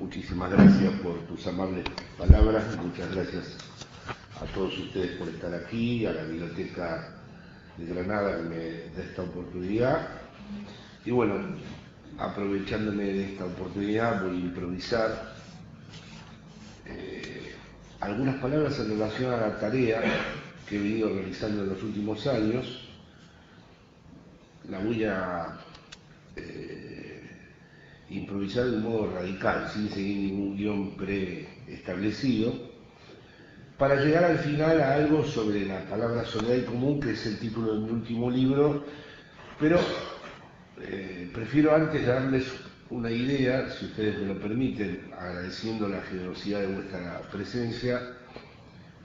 muchísimas gracias por tus amables palabras, muchas gracias a todos ustedes por estar aquí, a la Biblioteca de Granada que me da esta oportunidad. Y bueno, aprovechándome de esta oportunidad voy a improvisar algunas palabras en relación a la tarea que he venido realizando en los últimos años. La voy a improvisar de un modo radical, sin seguir ningún guión preestablecido, para llegar al final a algo sobre la palabra soledad y común, que es el título de mi último libro, pero prefiero antes darles una idea, si ustedes me lo permiten, agradeciendo la generosidad de vuestra presencia,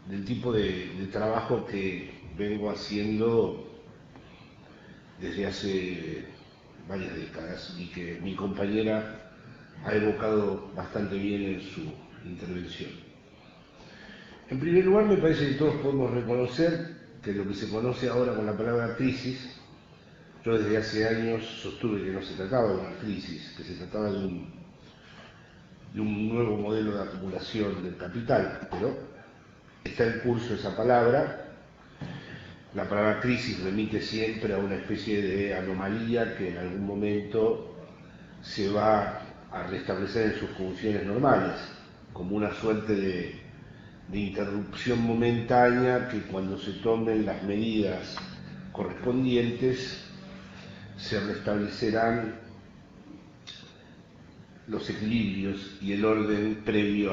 del tipo de trabajo que vengo haciendo desde hace varias décadas y que mi compañera ha evocado bastante bien en su intervención. En primer lugar, me parece que todos podemos reconocer que lo que se conoce ahora con la palabra crisis, yo desde hace años sostuve que no se trataba de una crisis, que se trataba de un nuevo modelo de acumulación del capital, pero está en curso esa palabra. La palabra crisis remite siempre a una especie de anomalía que en algún momento se va a restablecer en sus funciones normales, como una suerte de interrupción momentánea que cuando se tomen las medidas correspondientes se restablecerán los equilibrios y el orden previo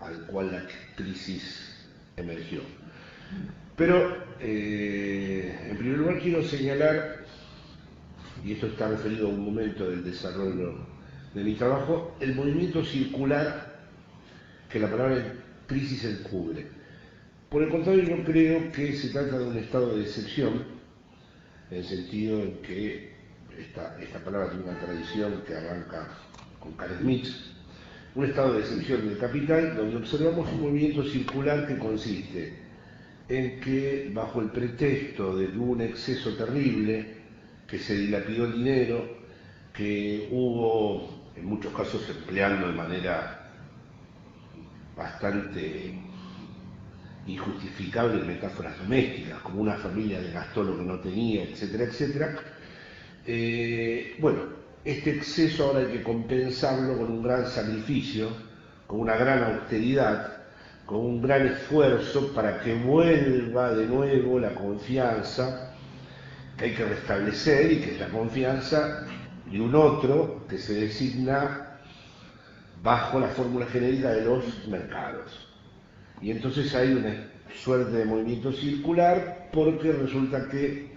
al cual la crisis emergió. Pero, en primer lugar, quiero señalar, y esto está referido a un momento del desarrollo de mi trabajo, el movimiento circular que la palabra crisis encubre. Por el contrario, yo creo que se trata de un estado de excepción, en el sentido en que esta palabra tiene una tradición que arranca con Carl Schmitt, un estado de excepción del capital, donde observamos un movimiento circular que consiste en que, bajo el pretexto de un exceso terrible, que se dilapidó el dinero, que hubo, en muchos casos, empleando de manera bastante injustificable metáforas domésticas, como una familia que gastó lo que no tenía, etcétera, etcétera. Bueno, este exceso ahora hay que compensarlo con un gran sacrificio, con una gran austeridad, con un gran esfuerzo para que vuelva de nuevo la confianza que hay que restablecer, y que es la confianza de un otro que se designa bajo la fórmula genérica de los mercados. Y entonces hay una suerte de movimiento circular, porque resulta que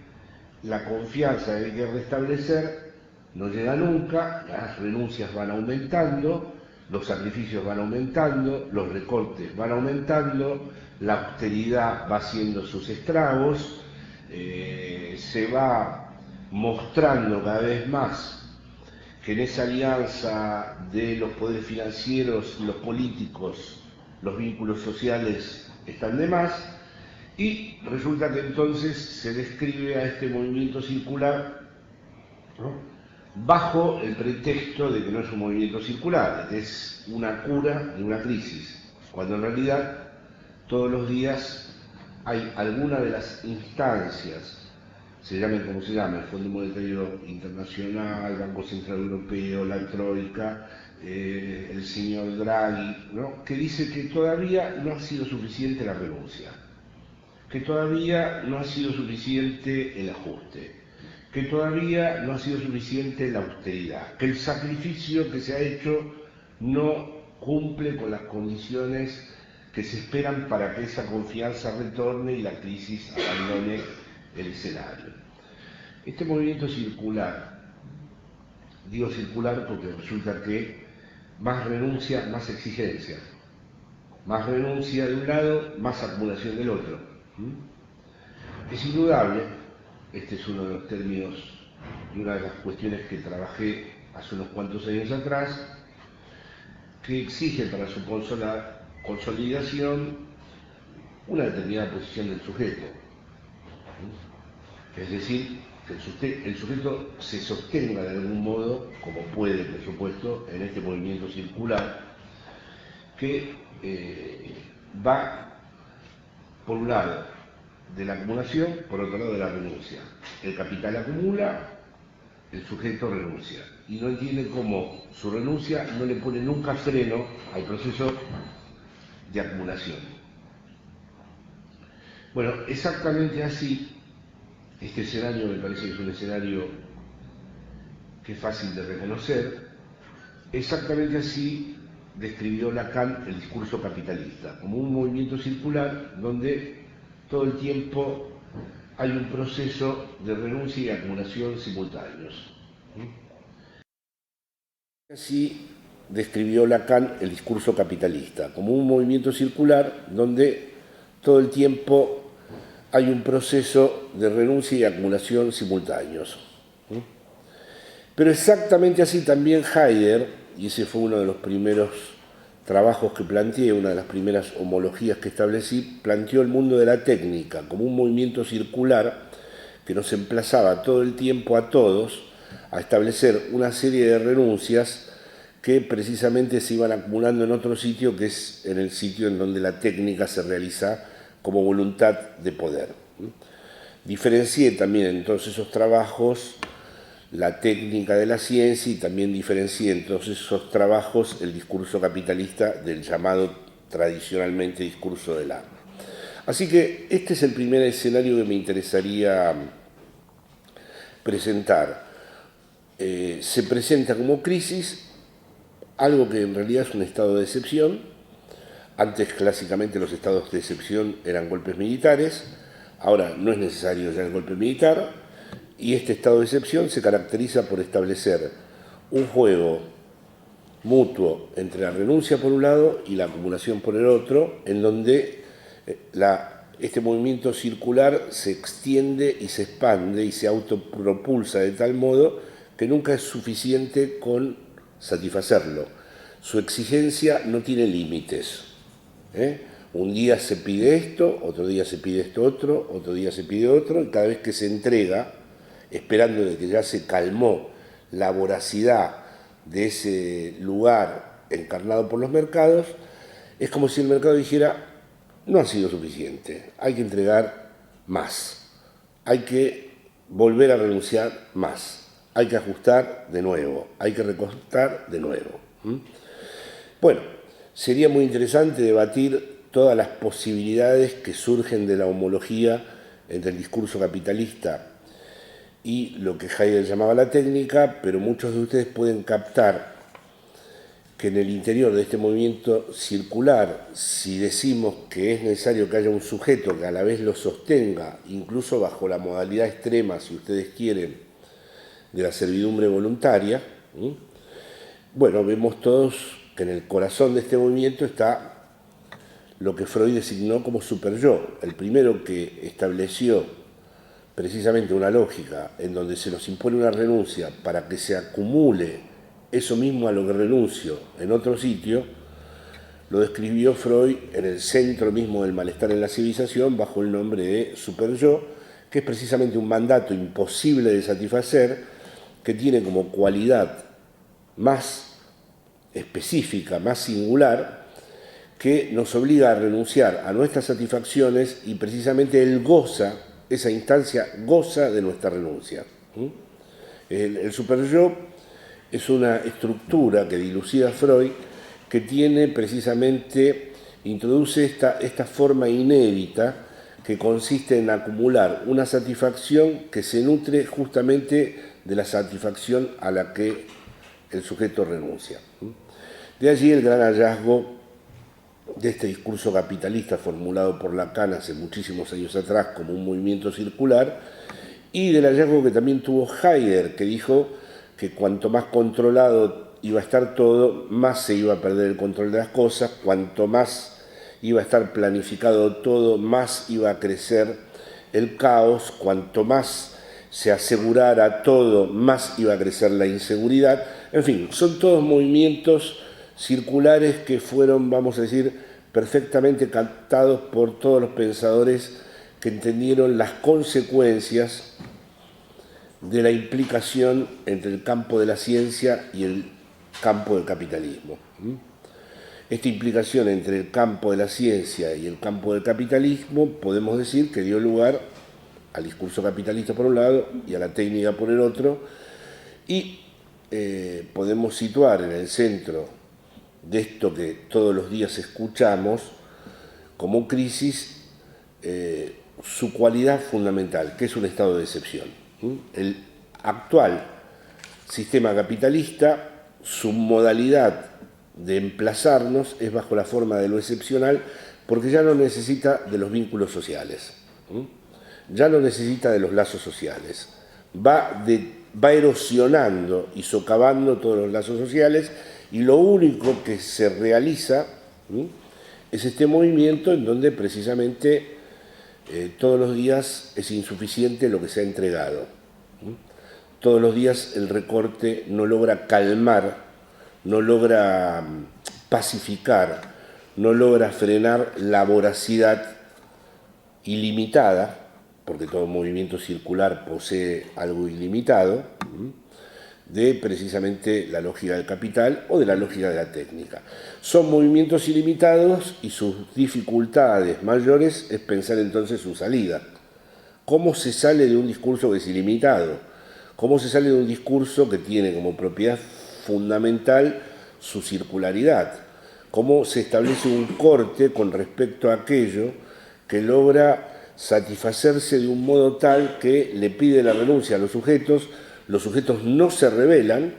la confianza que hay que restablecer no llega nunca, las renuncias van aumentando, los sacrificios van aumentando, los recortes van aumentando, la austeridad va haciendo sus estragos, se va mostrando cada vez más que en esa alianza de los poderes financieros y los políticos, los vínculos sociales están de más, y resulta que entonces se describe a este movimiento circular, ¿no?, bajo el pretexto de que no es un movimiento circular, que es una cura de una crisis, cuando en realidad todos los días hay alguna de las instancias, se llamen como se llame, el Fondo Monetario Internacional, Banco Central Europeo, la Troika, el señor Draghi, ¿no?, que dice que todavía no ha sido suficiente la renuncia, que todavía no ha sido suficiente el ajuste, que todavía no ha sido suficiente la austeridad, que el sacrificio que se ha hecho no cumple con las condiciones que se esperan para que esa confianza retorne y la crisis abandone el escenario. Este movimiento circular, digo circular porque resulta que más renuncia, más exigencia, más renuncia de un lado, más acumulación del otro. Es indudable, este es uno de los términos y una de las cuestiones que trabajé hace unos cuantos años atrás, que exige para su consolidación una determinada posición del sujeto. Es decir, que el sujeto se sostenga de algún modo, como puede, por supuesto, en este movimiento circular, que va por un lado de la acumulación, por otro lado de la renuncia. El capital acumula, el sujeto renuncia y no entiende cómo su renuncia no le pone nunca freno al proceso de acumulación. Bueno, exactamente así, este escenario me parece que es un escenario que es fácil de reconocer, exactamente así describió Lacan el discurso capitalista, como un movimiento circular donde todo el tiempo hay un proceso de renuncia y acumulación simultáneos. Así describió Lacan el discurso capitalista, como un movimiento circular donde todo el tiempo hay un proceso de renuncia y acumulación simultáneos. Pero exactamente así también Heidegger, y ese fue uno de los primeros trabajos que planteé, una de las primeras homologías que establecí, planteó el mundo de la técnica como un movimiento circular que nos emplazaba todo el tiempo a todos a establecer una serie de renuncias que precisamente se iban acumulando en otro sitio, que es en el sitio en donde la técnica se realiza como voluntad de poder. Diferencié también en todos esos trabajos la técnica de la ciencia y también diferencié en todos esos trabajos el discurso capitalista del llamado tradicionalmente discurso del amo. Así que este es el primer escenario que me interesaría presentar. Se presenta como crisis algo que en realidad es un estado de excepción. Antes clásicamente los estados de excepción eran golpes militares, ahora no es necesario ya el golpe militar, y este estado de excepción se caracteriza por establecer un juego mutuo entre la renuncia por un lado y la acumulación por el otro, en donde este movimiento circular se extiende y se expande y se autopropulsa de tal modo que nunca es suficiente con satisfacerlo. Su exigencia no tiene límites. Un día se pide esto, otro día se pide esto otro día se pide otro, y cada vez que se entrega, esperando de que ya se calmó la voracidad de ese lugar encarnado por los mercados, es como si el mercado dijera, no ha sido suficiente, hay que entregar más, hay que volver a renunciar más, hay que ajustar de nuevo, hay que recortar de nuevo. Bueno, sería muy interesante debatir todas las posibilidades que surgen de la homología entre el discurso capitalista y lo que Heidegger llamaba la técnica, pero muchos de ustedes pueden captar que en el interior de este movimiento circular, si decimos que es necesario que haya un sujeto que a la vez lo sostenga, incluso bajo la modalidad extrema, si ustedes quieren, de la servidumbre voluntaria, bueno, vemos todos que en el corazón de este movimiento está lo que Freud designó como superyo, el primero que estableció precisamente una lógica en donde se nos impone una renuncia para que se acumule eso mismo a lo que renuncio en otro sitio, lo describió Freud en el centro mismo del malestar en la civilización bajo el nombre de superyo, que es precisamente un mandato imposible de satisfacer, que tiene como cualidad más específica, más singular, que nos obliga a renunciar a nuestras satisfacciones y precisamente él goza, esa instancia goza de nuestra renuncia. El superyo es una estructura que dilucida Freud que tiene precisamente, introduce esta forma inédita que consiste en acumular una satisfacción que se nutre justamente de la satisfacción a la que el sujeto renuncia. De allí el gran hallazgo de este discurso capitalista formulado por Lacan hace muchísimos años atrás como un movimiento circular, y del hallazgo que también tuvo Heidegger, que dijo que cuanto más controlado iba a estar todo, más se iba a perder el control de las cosas, cuanto más iba a estar planificado todo, más iba a crecer el caos, cuanto más se asegurara todo, más iba a crecer la inseguridad. En fin, son todos movimientos circulares que fueron, vamos a decir, perfectamente captados por todos los pensadores que entendieron las consecuencias de la implicación entre el campo de la ciencia y el campo del capitalismo. esta implicación entre el campo de la ciencia y el campo del capitalismo, podemos decir que dio lugar al discurso capitalista por un lado y a la técnica por el otro, y podemos situar en el centro de esto que todos los días escuchamos como crisis su cualidad fundamental, que es un estado de excepción. El actual sistema capitalista, su modalidad de emplazarnos es bajo la forma de lo excepcional, porque ya no necesita de los vínculos sociales, ya no necesita de los lazos sociales, va erosionando y socavando todos los lazos sociales, y lo único que se realiza es este movimiento en donde precisamente todos los días es insuficiente lo que se ha entregado. Todos los días el recorte no logra calmar, no logra pacificar, no logra frenar la voracidad ilimitada, porque todo movimiento circular posee algo ilimitado, de precisamente la lógica del capital o de la lógica de la técnica. Son movimientos ilimitados y sus dificultades mayores es pensar entonces su salida. ¿Cómo se sale de un discurso que es ilimitado? ¿Cómo se sale de un discurso que tiene como propiedad fundamental su circularidad? ¿Cómo se establece un corte con respecto a aquello que logra satisfacerse de un modo tal que le pide la renuncia a los sujetos no se rebelan,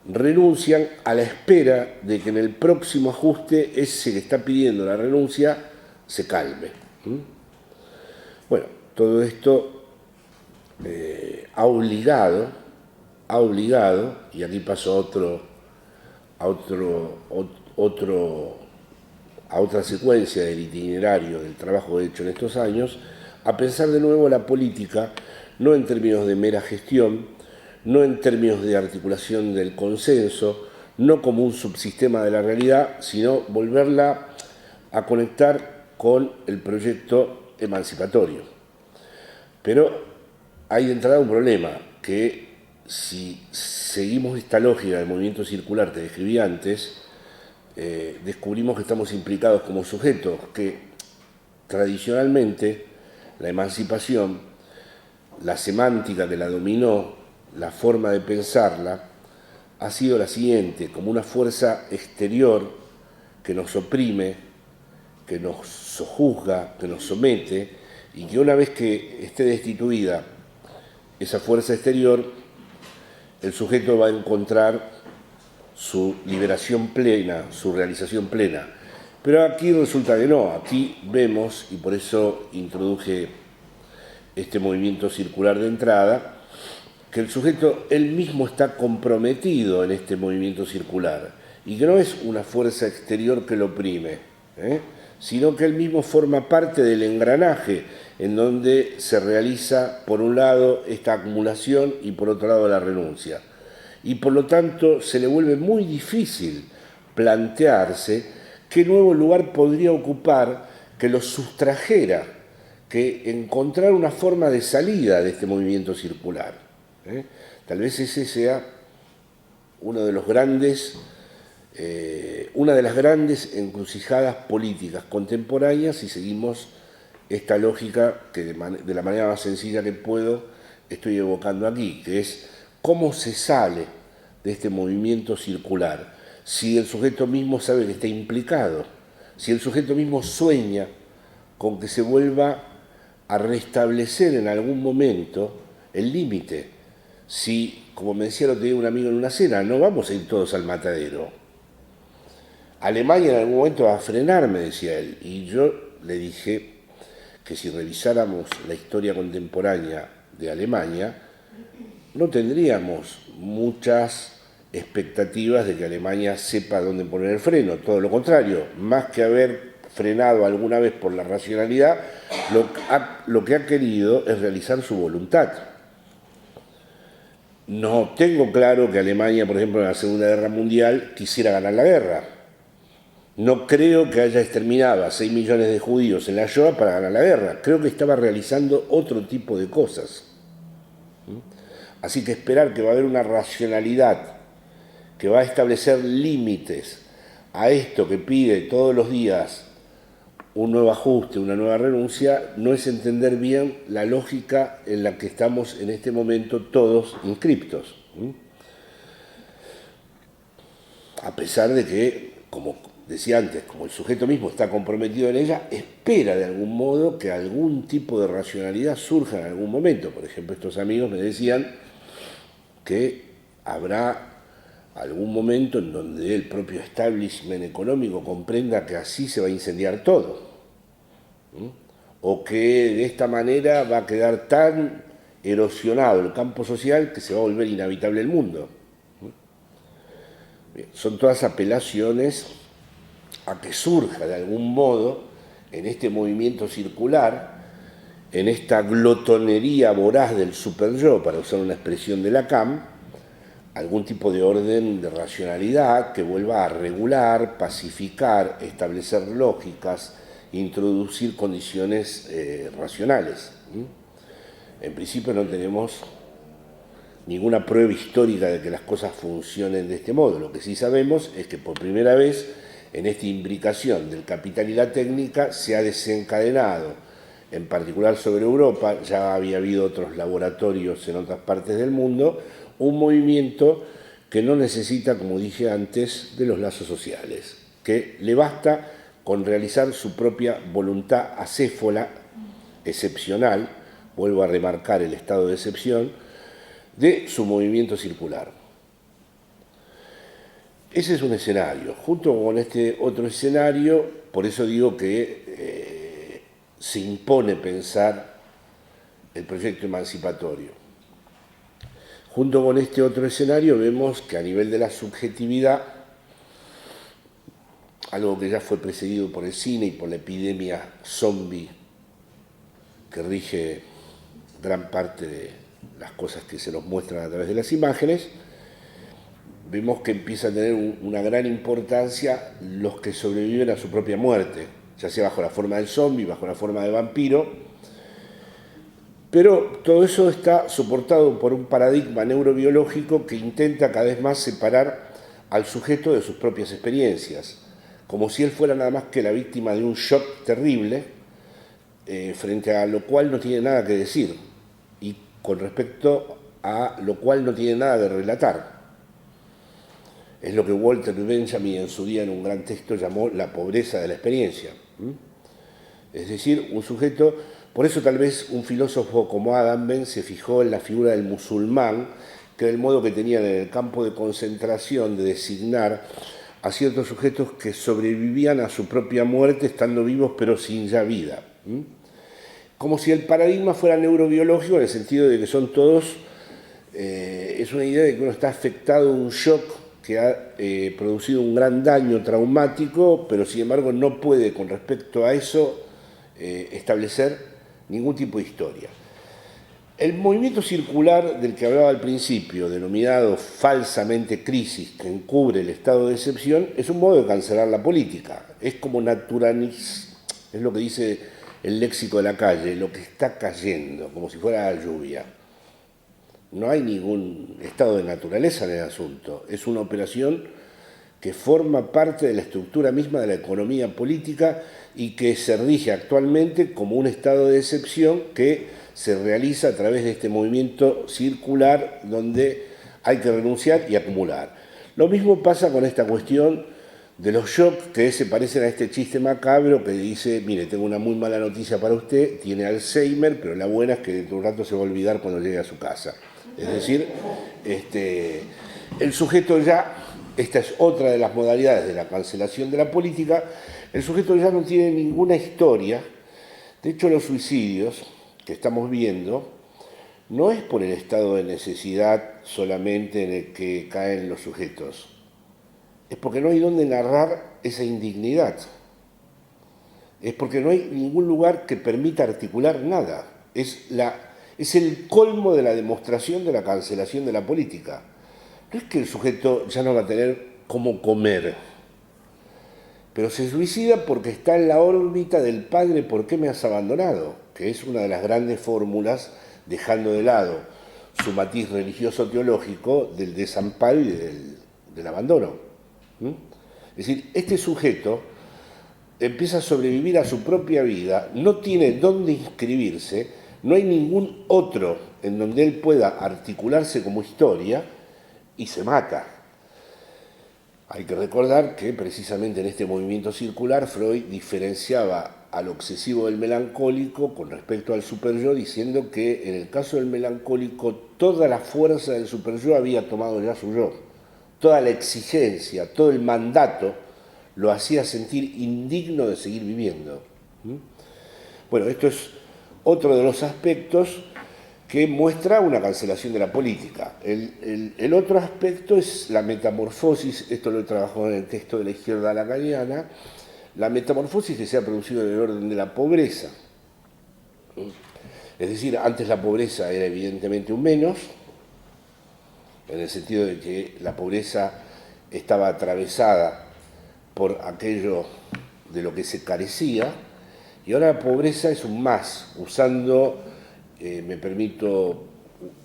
renuncian a la espera de que en el próximo ajuste ese que está pidiendo la renuncia se calme. Bueno, todo esto ha obligado, y aquí paso a otra secuencia del itinerario del trabajo hecho en estos años, a pensar de nuevo la política no en términos de mera gestión, no en términos de articulación del consenso, no como un subsistema de la realidad, sino volverla a conectar con el proyecto emancipatorio. Pero hay de entrada un problema, que si seguimos esta lógica del movimiento circular que describí antes, descubrimos que estamos implicados como sujetos, que tradicionalmente la emancipación, la semántica que la dominó, la forma de pensarla, ha sido la siguiente: como una fuerza exterior que nos oprime, que nos sojuzga, que nos somete, y que una vez que esté destituida esa fuerza exterior, el sujeto va a encontrar su liberación plena, su realización plena. Pero aquí resulta que no, aquí vemos, y por eso introduje este movimiento circular de entrada, que el sujeto él mismo está comprometido en este movimiento circular, y que no es una fuerza exterior que lo oprime, sino que él mismo forma parte del engranaje en donde se realiza, por un lado, esta acumulación y por otro lado la renuncia. Y por lo tanto se le vuelve muy difícil plantearse qué nuevo lugar podría ocupar que lo sustrajera, que encontrar una forma de salida de este movimiento circular. Tal vez ese sea una de las grandes encrucijadas políticas contemporáneas si seguimos esta lógica que de la manera más sencilla que puedo estoy evocando aquí, que es cómo se sale de este movimiento circular si el sujeto mismo sabe que está implicado, si el sujeto mismo sueña con que se vuelva a restablecer en algún momento el límite. Si, como me decía el otro día un amigo en una cena, no vamos a ir todos al matadero. Alemania en algún momento va a frenar, me decía él, y yo le dije que si revisáramos la historia contemporánea de Alemania, no tendríamos muchas expectativas de que Alemania sepa dónde poner el freno, todo lo contrario, más que haber frenado alguna vez por la racionalidad, lo que ha querido es realizar su voluntad. No tengo claro que Alemania, por ejemplo, en la Segunda Guerra Mundial quisiera ganar la guerra. No creo que haya exterminado a 6 millones de judíos en la Shoah para ganar la guerra. Creo que estaba realizando otro tipo de cosas. Así que esperar que va a haber una racionalidad que va a establecer límites a esto que pide todos los días un nuevo ajuste, una nueva renuncia, no es entender bien la lógica en la que estamos en este momento todos inscriptos. A pesar de que, como decía antes, como el sujeto mismo está comprometido en ella, espera de algún modo que algún tipo de racionalidad surja en algún momento. Por ejemplo, estos amigos me decían que habrá algún momento en donde el propio establishment económico comprenda que así se va a incendiar todo, o que de esta manera va a quedar tan erosionado el campo social que se va a volver inhabitable el mundo. Bien, son todas apelaciones a que surja de algún modo en este movimiento circular, en esta glotonería voraz del superyo, para usar una expresión de Lacan, algún tipo de orden de racionalidad que vuelva a regular, pacificar, establecer lógicas, introducir condiciones racionales. En principio no tenemos ninguna prueba histórica de que las cosas funcionen de este modo. Lo que sí sabemos es que por primera vez en esta imbricación del capital y la técnica se ha desencadenado, en particular sobre Europa, ya había habido otros laboratorios en otras partes del mundo, un movimiento que no necesita, como dije antes, de los lazos sociales, que le basta con realizar su propia voluntad acéfala, excepcional, vuelvo a remarcar el estado de excepción, de su movimiento circular. Ese es un escenario. Junto con este otro escenario, por eso digo que se impone pensar el proyecto emancipatorio. Junto con este otro escenario vemos que a nivel de la subjetividad, algo que ya fue precedido por el cine y por la epidemia zombie que rige gran parte de las cosas que se nos muestran a través de las imágenes, vemos que empieza a tener una gran importancia los que sobreviven a su propia muerte, ya sea bajo la forma del zombie, bajo la forma del vampiro, pero todo eso está soportado por un paradigma neurobiológico que intenta cada vez más separar al sujeto de sus propias experiencias, como si él fuera nada más que la víctima de un shock terrible, frente a lo cual no tiene nada que decir, y con respecto a lo cual no tiene nada que relatar. Es lo que Walter Benjamin en su día en un gran texto llamó la pobreza de la experiencia. Es decir, un sujeto, por eso tal vez un filósofo como Agamben se fijó en la figura del musulmán, que era el modo que tenían en el campo de concentración de designar a ciertos sujetos que sobrevivían a su propia muerte estando vivos pero sin ya vida. Como si el paradigma fuera neurobiológico en el sentido de que son todos, es una idea de que uno está afectado de un shock que ha producido un gran daño traumático, pero sin embargo no puede con respecto a eso establecer ningún tipo de historia. El movimiento circular del que hablaba al principio, denominado falsamente crisis, que encubre el estado de excepción, es un modo de cancelar la política. Es como es lo que dice el léxico de la calle, lo que está cayendo, como si fuera la lluvia. No hay ningún estado de naturaleza en el asunto. Es una operación que forma parte de la estructura misma de la economía política y que se rige actualmente como un estado de excepción que se realiza a través de este movimiento circular donde hay que renunciar y acumular. Lo mismo pasa con esta cuestión de los shocks que se parecen a este chiste macabro que dice, mire, tengo una muy mala noticia para usted, tiene Alzheimer, pero la buena es que dentro de un rato se va a olvidar cuando llegue a su casa. Es decir, el sujeto ya, esta es otra de las modalidades de la cancelación de la política, el sujeto ya no tiene ninguna historia. De hecho, los suicidios que estamos viendo no es por el estado de necesidad solamente en el que caen los sujetos, es porque no hay dónde narrar esa indignidad, es porque no hay ningún lugar que permita articular nada, es el colmo de la demostración de la cancelación de la política. No es que el sujeto ya no va a tener cómo comer, pero se suicida porque está en la órbita del padre ¿por qué me has abandonado?, que es una de las grandes fórmulas, dejando de lado su matiz religioso-teológico, del desamparo y del del abandono. Es decir, este sujeto empieza a sobrevivir a su propia vida, no tiene dónde inscribirse, no hay ningún otro en donde él pueda articularse como historia y se mata. Hay que recordar que precisamente en este movimiento circular Freud diferenciaba al obsesivo del melancólico con respecto al superyo, diciendo que en el caso del melancólico toda la fuerza del superyo había tomado ya su yo, toda la exigencia, todo el mandato lo hacía sentir indigno de seguir viviendo. Bueno, esto es otro de los aspectos que muestra una cancelación de la política. El otro aspecto es la metamorfosis, esto lo he trabajado en el texto de la izquierda lacaniana, la metamorfosis que se ha producido en el orden de la pobreza. Es decir, antes la pobreza era evidentemente un menos, en el sentido de que la pobreza estaba atravesada por aquello de lo que se carecía, y ahora la pobreza es un más, usando, me permito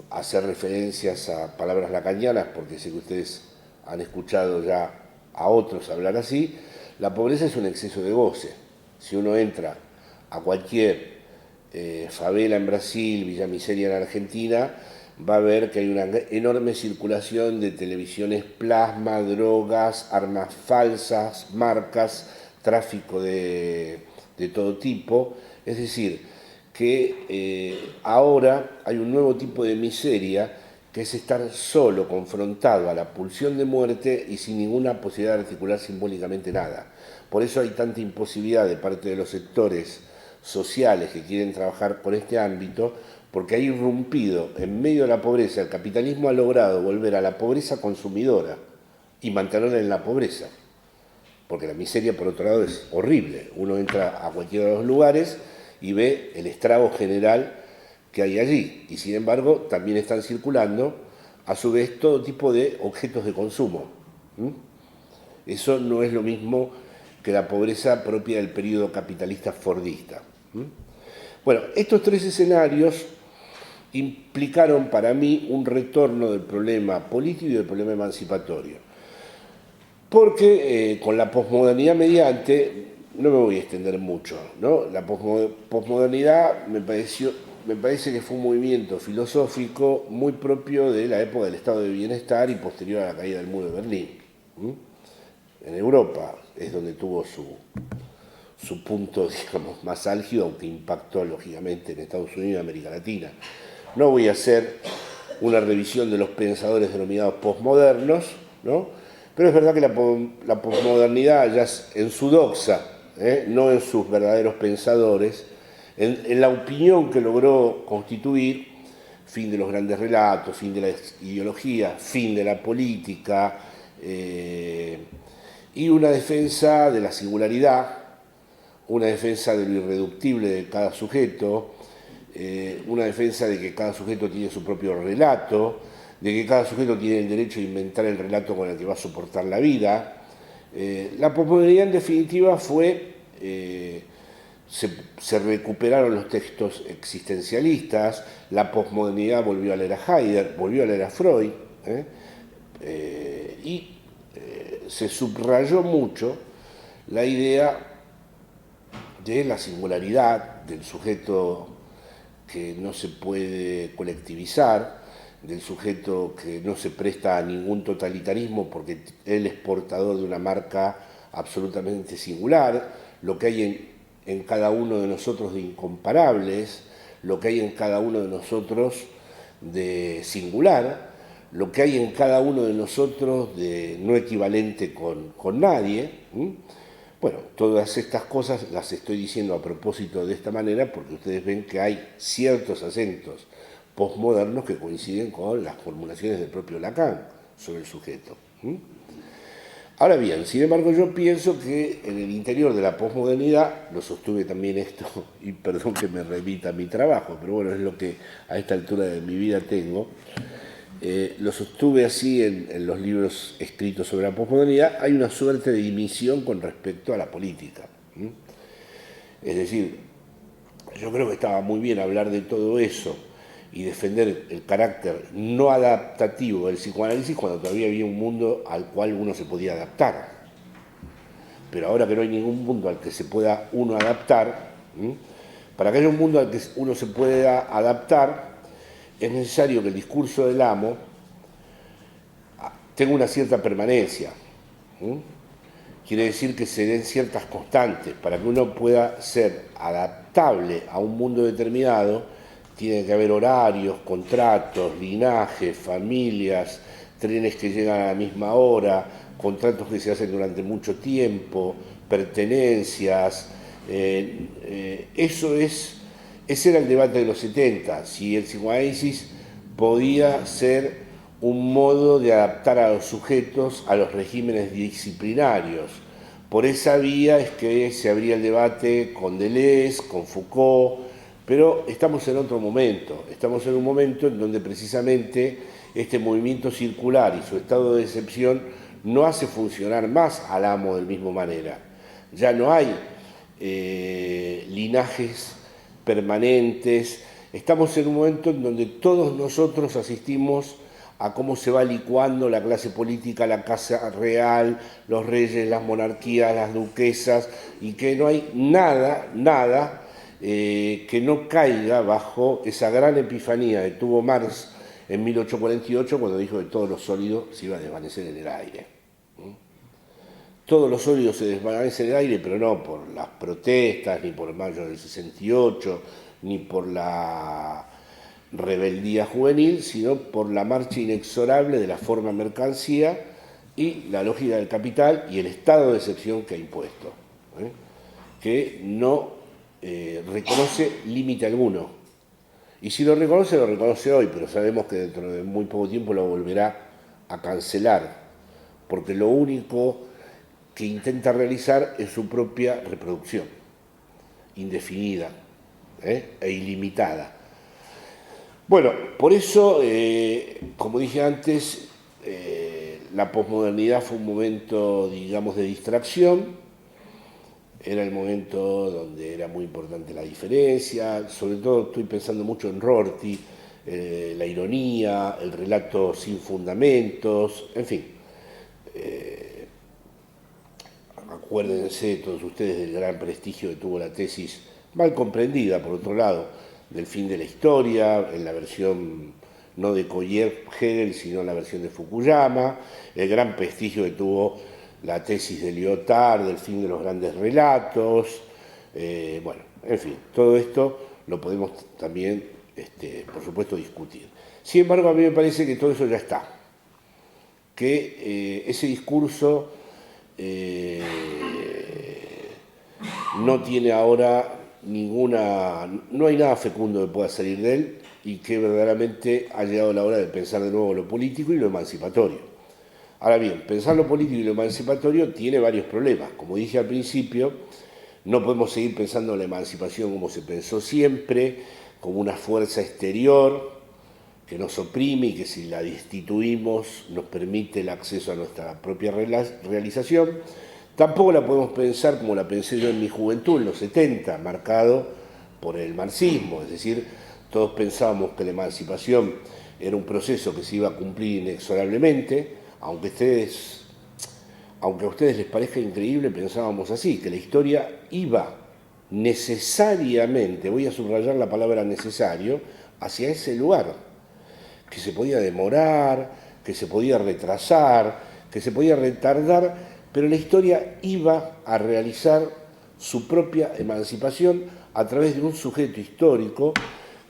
hacer referencias a palabras lacanianas, porque sé que ustedes han escuchado ya a otros hablar así, la pobreza es un exceso de goce. Si uno entra a cualquier favela en Brasil, Villa Miseria en Argentina, va a ver que hay una enorme circulación de televisiones plasma, drogas, armas falsas, marcas, tráfico de todo tipo. Es decir, que ahora hay un nuevo tipo de miseria que es estar solo, confrontado a la pulsión de muerte y sin ninguna posibilidad de articular simbólicamente nada. Por eso hay tanta imposibilidad de parte de los sectores sociales que quieren trabajar con este ámbito, porque ha irrumpido en medio de la pobreza. El capitalismo ha logrado volver a la pobreza consumidora y mantenerla en la pobreza, porque la miseria, por otro lado, es horrible. Uno entra a cualquiera de los lugares y ve el estrago general que hay allí, y sin embargo también están circulando a su vez todo tipo de objetos de consumo. Eso no es lo mismo que la pobreza propia del periodo capitalista fordista. Bueno, estos tres escenarios implicaron para mí un retorno del problema político y del problema emancipatorio. Porque con la posmodernidad mediante, no me voy a extender mucho, ¿no? La posmodernidad me parece que fue un movimiento filosófico muy propio de la época del estado de bienestar y posterior a la caída del muro de Berlín. En Europa es donde tuvo su punto, digamos, más álgido, aunque impactó lógicamente en Estados Unidos y América Latina. No voy a hacer una revisión de los pensadores denominados posmodernos, ¿no? Pero es verdad que la posmodernidad ya en su doxa, no en sus verdaderos pensadores, en la opinión que logró constituir, fin de los grandes relatos, fin de la ideología, fin de la política, y una defensa de la singularidad, una defensa de lo irreductible de cada sujeto, una defensa de que cada sujeto tiene su propio relato, de que cada sujeto tiene el derecho a inventar el relato con el que va a soportar la vida. La posmodernidad en definitiva fue, se recuperaron los textos existencialistas, la posmodernidad volvió a leer a Heidegger, volvió a leer a Freud, y se subrayó mucho la idea de la singularidad del sujeto que no se puede colectivizar, del sujeto que no se presta a ningún totalitarismo porque él es portador de una marca absolutamente singular, lo que hay en cada uno de nosotros de incomparables, lo que hay en cada uno de nosotros de singular, lo que hay en cada uno de nosotros de no equivalente con nadie. Bueno, todas estas cosas las estoy diciendo a propósito de esta manera porque ustedes ven que hay ciertos acentos posmodernos que coinciden con las formulaciones del propio Lacan sobre el sujeto. Ahora bien, sin embargo, yo pienso que en el interior de la posmodernidad, lo sostuve también esto, y perdón que me remita a mi trabajo, pero bueno, es lo que a esta altura de mi vida tengo, lo sostuve así en los libros escritos sobre la posmodernidad, hay una suerte de dimisión con respecto a la política. Es decir, yo creo que estaba muy bien hablar de todo eso y defender el carácter no adaptativo del psicoanálisis cuando todavía había un mundo al cual uno se podía adaptar. Pero ahora que no hay ningún mundo al que se pueda uno adaptar, para que haya un mundo al que uno se pueda adaptar, es necesario que el discurso del amo tenga una cierta permanencia. Quiere decir que se den ciertas constantes. Para que uno pueda ser adaptable a un mundo determinado, tiene que haber horarios, contratos, linajes, familias, trenes que llegan a la misma hora, contratos que se hacen durante mucho tiempo, pertenencias. Ese era el debate de los 70, si el psicoanálisis podía ser un modo de adaptar a los sujetos a los regímenes disciplinarios. Por esa vía es que se abría el debate con Deleuze, con Foucault, pero estamos en otro momento, estamos en un momento en donde precisamente este movimiento circular y su estado de excepción no hace funcionar más al amo de la misma manera. Ya no hay linajes permanentes, estamos en un momento en donde todos nosotros asistimos a cómo se va licuando la clase política, la casa real, los reyes, las monarquías, las duquesas, y que no hay nada que no caiga bajo esa gran epifanía que tuvo Marx en 1848 cuando dijo que todos los sólidos se iban a desvanecer en el aire. Todos los sólidos se desvanecen en el aire, pero no por las protestas, ni por el mayo del 68, ni por la rebeldía juvenil, sino por la marcha inexorable de la forma mercancía y la lógica del capital y el estado de excepción que ha impuesto, que no reconoce límite alguno. Y si lo reconoce hoy, pero sabemos que dentro de muy poco tiempo lo volverá a cancelar, porque lo único que intenta realizar es su propia reproducción, indefinida e ilimitada. Bueno, por eso, como dije antes, la posmodernidad fue un momento, digamos, de distracción. Era el momento donde era muy importante la diferencia, sobre todo estoy pensando mucho en Rorty, la ironía, el relato sin fundamentos, en fin. Acuérdense todos ustedes del gran prestigio que tuvo la tesis, mal comprendida por otro lado, del fin de la historia, en la versión no de Hegel, sino en la versión de Fukuyama, el gran prestigio que tuvo la tesis de Lyotard, del fin de los grandes relatos, bueno, en fin, todo esto lo podemos también, por supuesto, discutir. Sin embargo, a mí me parece que todo eso ya está, que ese discurso no tiene ahora no hay nada fecundo que pueda salir de él y que verdaderamente ha llegado la hora de pensar de nuevo lo político y lo emancipatorio. Ahora bien, pensar lo político y lo emancipatorio tiene varios problemas. Como dije al principio, no podemos seguir pensando en la emancipación como se pensó siempre, como una fuerza exterior que nos oprime y que si la destituimos nos permite el acceso a nuestra propia realización. Tampoco la podemos pensar como la pensé yo en mi juventud, en los 70, marcado por el marxismo, es decir, todos pensábamos que la emancipación era un proceso que se iba a cumplir inexorablemente, aunque a ustedes les parezca increíble, pensábamos así, que la historia iba necesariamente, voy a subrayar la palabra necesario, hacia ese lugar, que se podía demorar, que se podía retrasar, que se podía retardar, pero la historia iba a realizar su propia emancipación a través de un sujeto histórico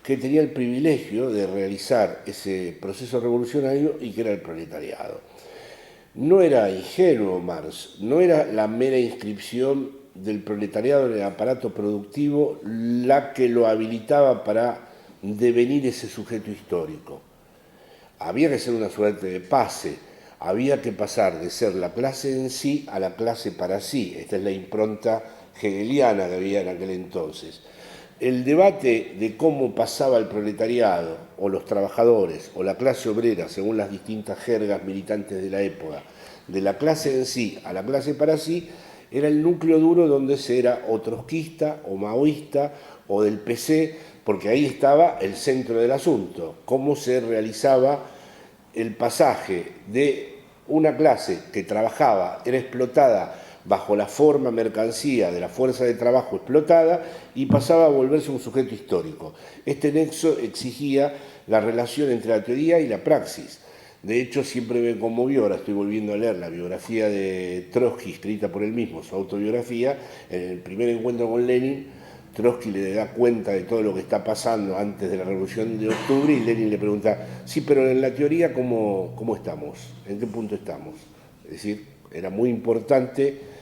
que tenía el privilegio de realizar ese proceso revolucionario y que era el proletariado. No era ingenuo Marx, no era la mera inscripción del proletariado en el aparato productivo la que lo habilitaba para devenir ese sujeto histórico. Había que hacer una suerte de pase, había que pasar de ser la clase en sí a la clase para sí. Esta es la impronta hegeliana que había en aquel entonces. El debate de cómo pasaba el proletariado, o los trabajadores, o la clase obrera, según las distintas jergas militantes de la época, de la clase en sí a la clase para sí, era el núcleo duro donde se era o trotskista, o maoísta, o del PC, porque ahí estaba el centro del asunto, cómo se realizaba el pasaje de una clase que trabajaba, era explotada bajo la forma mercancía de la fuerza de trabajo explotada y pasaba a volverse un sujeto histórico. Este nexo exigía la relación entre la teoría y la praxis. De hecho, siempre me conmovió, ahora estoy volviendo a leer la biografía de Trotsky, escrita por él mismo, su autobiografía. En el primer encuentro con Lenin, Trotsky le da cuenta de todo lo que está pasando antes de la Revolución de Octubre y Lenin le pregunta, sí, pero en la teoría, ¿cómo estamos? ¿En qué punto estamos? Es decir, era muy importante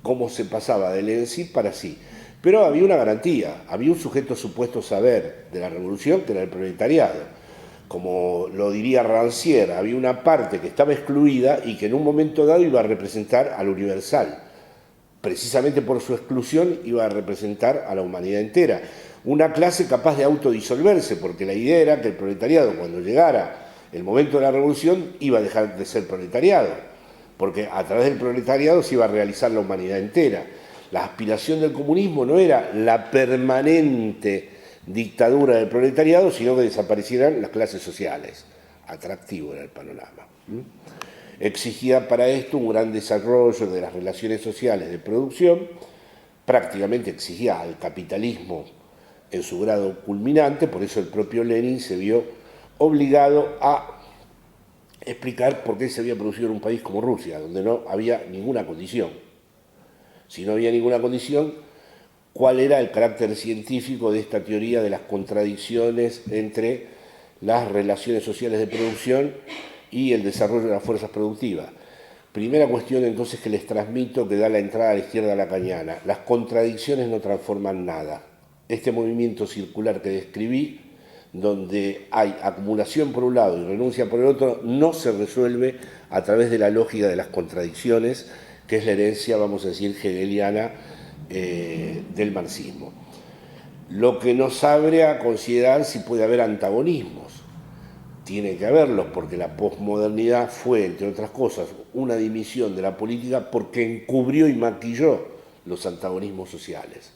cómo se pasaba del en sí para sí. Pero había una garantía, había un sujeto supuesto saber de la revolución que era el proletariado. Como lo diría Rancière, había una parte que estaba excluida y que en un momento dado iba a representar al universal. Precisamente por su exclusión iba a representar a la humanidad entera. Una clase capaz de autodisolverse, porque la idea era que el proletariado, cuando llegara el momento de la revolución, iba a dejar de ser proletariado, porque a través del proletariado se iba a realizar la humanidad entera. La aspiración del comunismo no era la permanente dictadura del proletariado, sino que desaparecieran las clases sociales. Atractivo era el panorama. Exigía para esto un gran desarrollo de las relaciones sociales de producción, prácticamente exigía al capitalismo en su grado culminante, por eso el propio Lenin se vio obligado a explicar por qué se había producido en un país como Rusia, donde no había ninguna condición. Si no había ninguna condición, ¿cuál era el carácter científico de esta teoría de las contradicciones entre las relaciones sociales de producción y el desarrollo de las fuerzas productivas? Primera cuestión entonces que les transmito, que da la entrada a la izquierda lacaniana. Las contradicciones no transforman nada. Este movimiento circular que describí, donde hay acumulación por un lado y renuncia por el otro, no se resuelve a través de la lógica de las contradicciones, que es la herencia, vamos a decir, hegeliana del marxismo. Lo que nos abre a considerar si puede haber antagonismos. Tiene que haberlos, porque la posmodernidad fue, entre otras cosas, una dimisión de la política porque encubrió y maquilló los antagonismos sociales.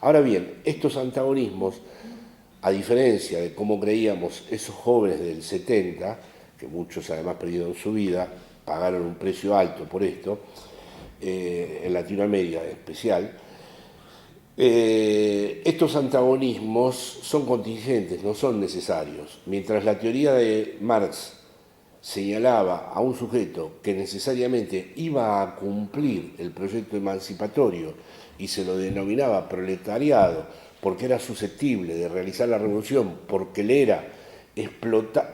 Ahora bien, estos antagonismos, a diferencia de cómo creíamos esos jóvenes del 70, que muchos además perdieron su vida, pagaron un precio alto por esto, en Latinoamérica en especial, estos antagonismos son contingentes, no son necesarios. Mientras la teoría de Marx señalaba a un sujeto que necesariamente iba a cumplir el proyecto emancipatorio y se lo denominaba proletariado porque era susceptible de realizar la revolución, porque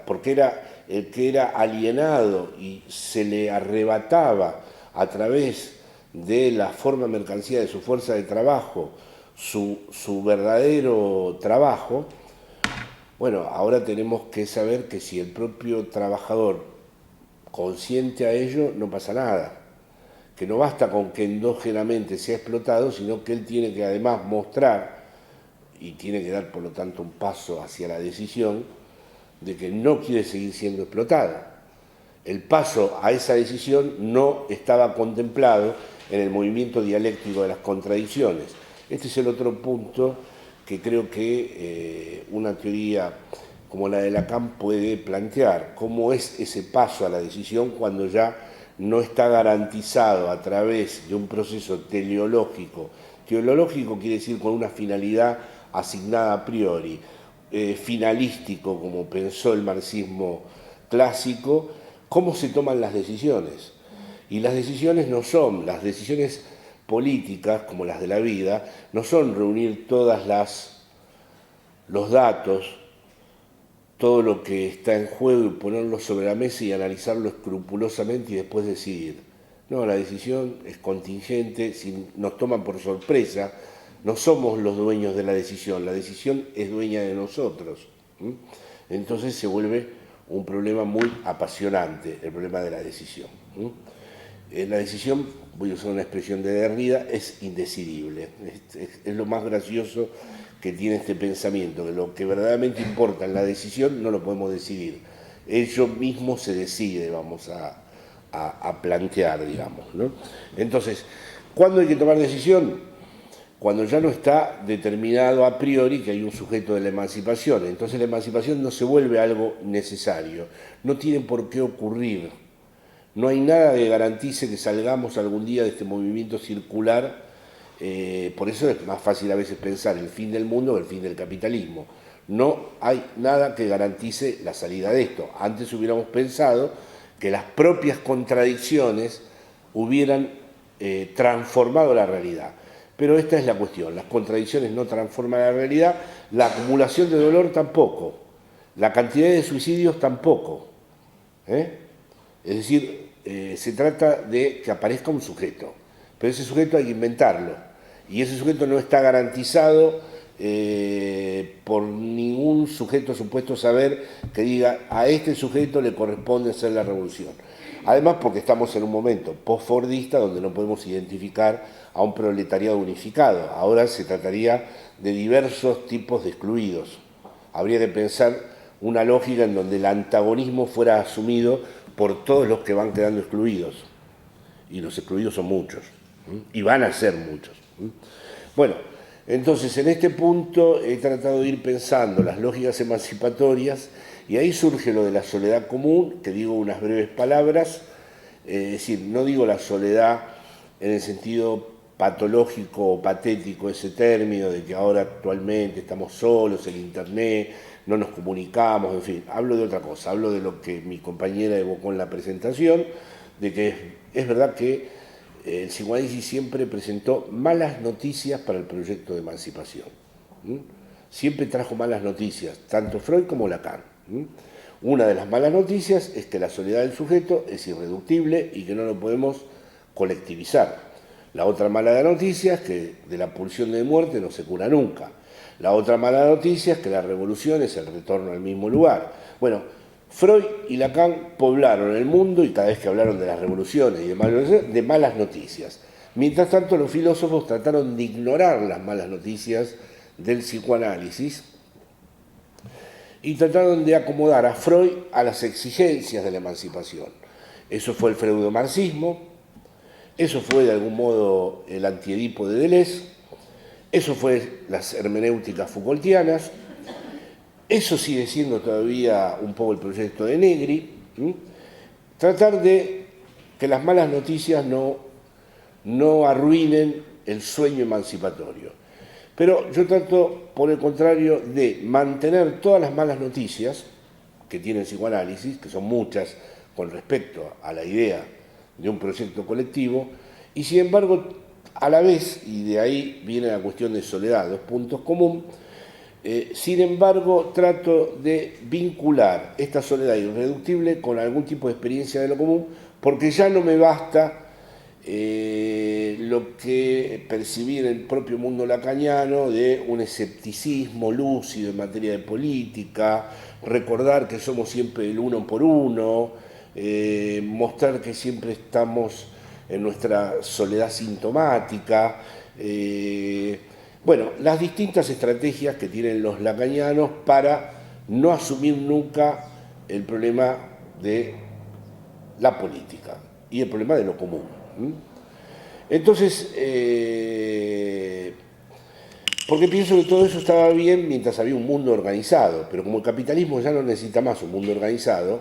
porque era el que era alienado y se le arrebataba a través de la forma mercancía de su fuerza de trabajo su verdadero trabajo. Bueno, ahora tenemos que saber que si el propio trabajador consciente a ello, no pasa nada, que no basta con que endógenamente sea explotado, sino que él tiene que además mostrar y tiene que dar por lo tanto un paso hacia la decisión de que no quiere seguir siendo explotado. El paso a esa decisión no estaba contemplado en el movimiento dialéctico de las contradicciones. Este es el otro punto que creo que una teoría como la de Lacan puede plantear. ¿Cómo es ese paso a la decisión cuando ya no está garantizado a través de un proceso teleológico? Teleológico quiere decir con una finalidad asignada a priori, finalístico, como pensó el marxismo clásico. ¿Cómo se toman las decisiones? Y las decisiones no son, las decisiones políticas, como las de la vida, no son reunir los datos, todo lo que está en juego y ponerlo sobre la mesa y analizarlo escrupulosamente y después decidir. No, la decisión es contingente, si nos toman por sorpresa, no somos los dueños de la decisión es dueña de nosotros. Entonces se vuelve un problema muy apasionante, el problema de la decisión. La decisión, voy a usar una expresión de Derrida, es indecidible. Es lo más gracioso que tiene este pensamiento, que lo que verdaderamente importa en la decisión no lo podemos decidir. Ello mismo se decide, vamos a plantear, digamos, ¿no? Entonces, ¿cuándo hay que tomar decisión? cuando ya no está determinado a priori que hay un sujeto de la emancipación. Entonces la emancipación no se vuelve algo necesario, no tiene por qué ocurrir. No hay nada que garantice que salgamos algún día de este movimiento circular. Por eso es más fácil a veces pensar el fin del mundo que el fin del capitalismo. No hay nada que garantice la salida de esto. Antes hubiéramos pensado que las propias contradicciones hubieran transformado la realidad. Pero esta es la cuestión, las contradicciones no transforman la realidad, la acumulación de dolor tampoco, la cantidad de suicidios tampoco. Es decir, se trata de que aparezca un sujeto, pero ese sujeto hay que inventarlo, y ese sujeto no está garantizado por ningún sujeto supuesto saber que diga a este sujeto le corresponde hacer la revolución. Además porque estamos en un momento post-fordista donde no podemos identificar a un proletariado unificado. Ahora se trataría de diversos tipos de excluidos. Habría que pensar una lógica en donde el antagonismo fuera asumido por todos los que van quedando excluidos. Y los excluidos son muchos. Y van a ser muchos. Bueno, entonces en este punto he tratado de ir pensando las lógicas emancipatorias y ahí surge lo de la soledad común, que digo unas breves palabras, es decir, no digo la soledad en el sentido patológico o patético, ese término de que ahora actualmente estamos solos en internet, no nos comunicamos, en fin, hablo de otra cosa, hablo de lo que mi compañera evocó en la presentación, de que es verdad que el psicoanálisis siempre presentó malas noticias para el proyecto de emancipación. Siempre trajo malas noticias, tanto Freud como Lacan. Una de las malas noticias es que la soledad del sujeto es irreductible y que no lo podemos colectivizar. La otra mala noticia es que de la pulsión de muerte no se cura nunca. La otra mala noticia es que la revolución es el retorno al mismo lugar. Bueno, Freud y Lacan poblaron el mundo y cada vez que hablaron de las revoluciones y de malas noticias. Mientras tanto, los filósofos trataron de ignorar las malas noticias del psicoanálisis y trataron de acomodar a Freud a las exigencias de la emancipación. Eso fue el freudomarxismo, eso fue de algún modo el antiedipo de Deleuze, eso fue las hermenéuticas Foucaultianas, eso sigue siendo todavía un poco el proyecto de Negri, tratar de que las malas noticias no arruinen el sueño emancipatorio. Pero yo trato, por el contrario, de mantener todas las malas noticias que tiene el psicoanálisis, que son muchas con respecto a la idea de un proyecto colectivo, y sin embargo, a la vez, y de ahí viene la cuestión de soledad, dos puntos comunes, sin embargo, trato de vincular esta soledad irreductible con algún tipo de experiencia de lo común, porque ya no me basta lo que percibí en el propio mundo lacaniano de un escepticismo lúcido en materia de política, recordar que somos siempre el uno por uno, mostrar que siempre estamos en nuestra soledad sintomática. Bueno, las distintas estrategias que tienen los lacanianos para no asumir nunca el problema de la política y el problema de lo común. Entonces, porque pienso que todo eso estaba bien mientras había un mundo organizado, pero como el capitalismo ya no necesita más un mundo organizado,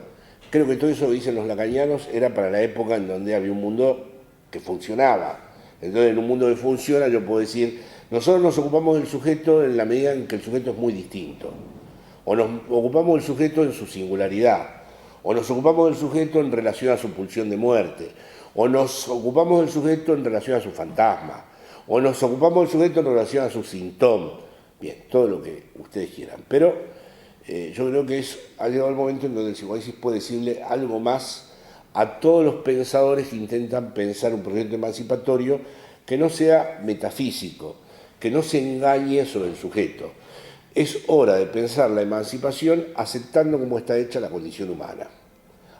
creo que todo eso que dicen los lacanianos era para la época en donde había un mundo que funcionaba. Entonces, en un mundo que funciona, yo puedo decir, nosotros nos ocupamos del sujeto en la medida en que el sujeto es muy distinto, o nos ocupamos del sujeto en su singularidad, o nos ocupamos del sujeto en relación a su pulsión de muerte, o nos ocupamos del sujeto en relación a su fantasma, o nos ocupamos del sujeto en relación a su síntoma. Bien, todo lo que ustedes quieran. Pero yo creo que ha llegado el momento en donde el psicoanálisis puede decirle algo más a todos los pensadores que intentan pensar un proyecto emancipatorio que no sea metafísico, que no se engañe sobre el sujeto. Es hora de pensar la emancipación aceptando cómo está hecha la condición humana.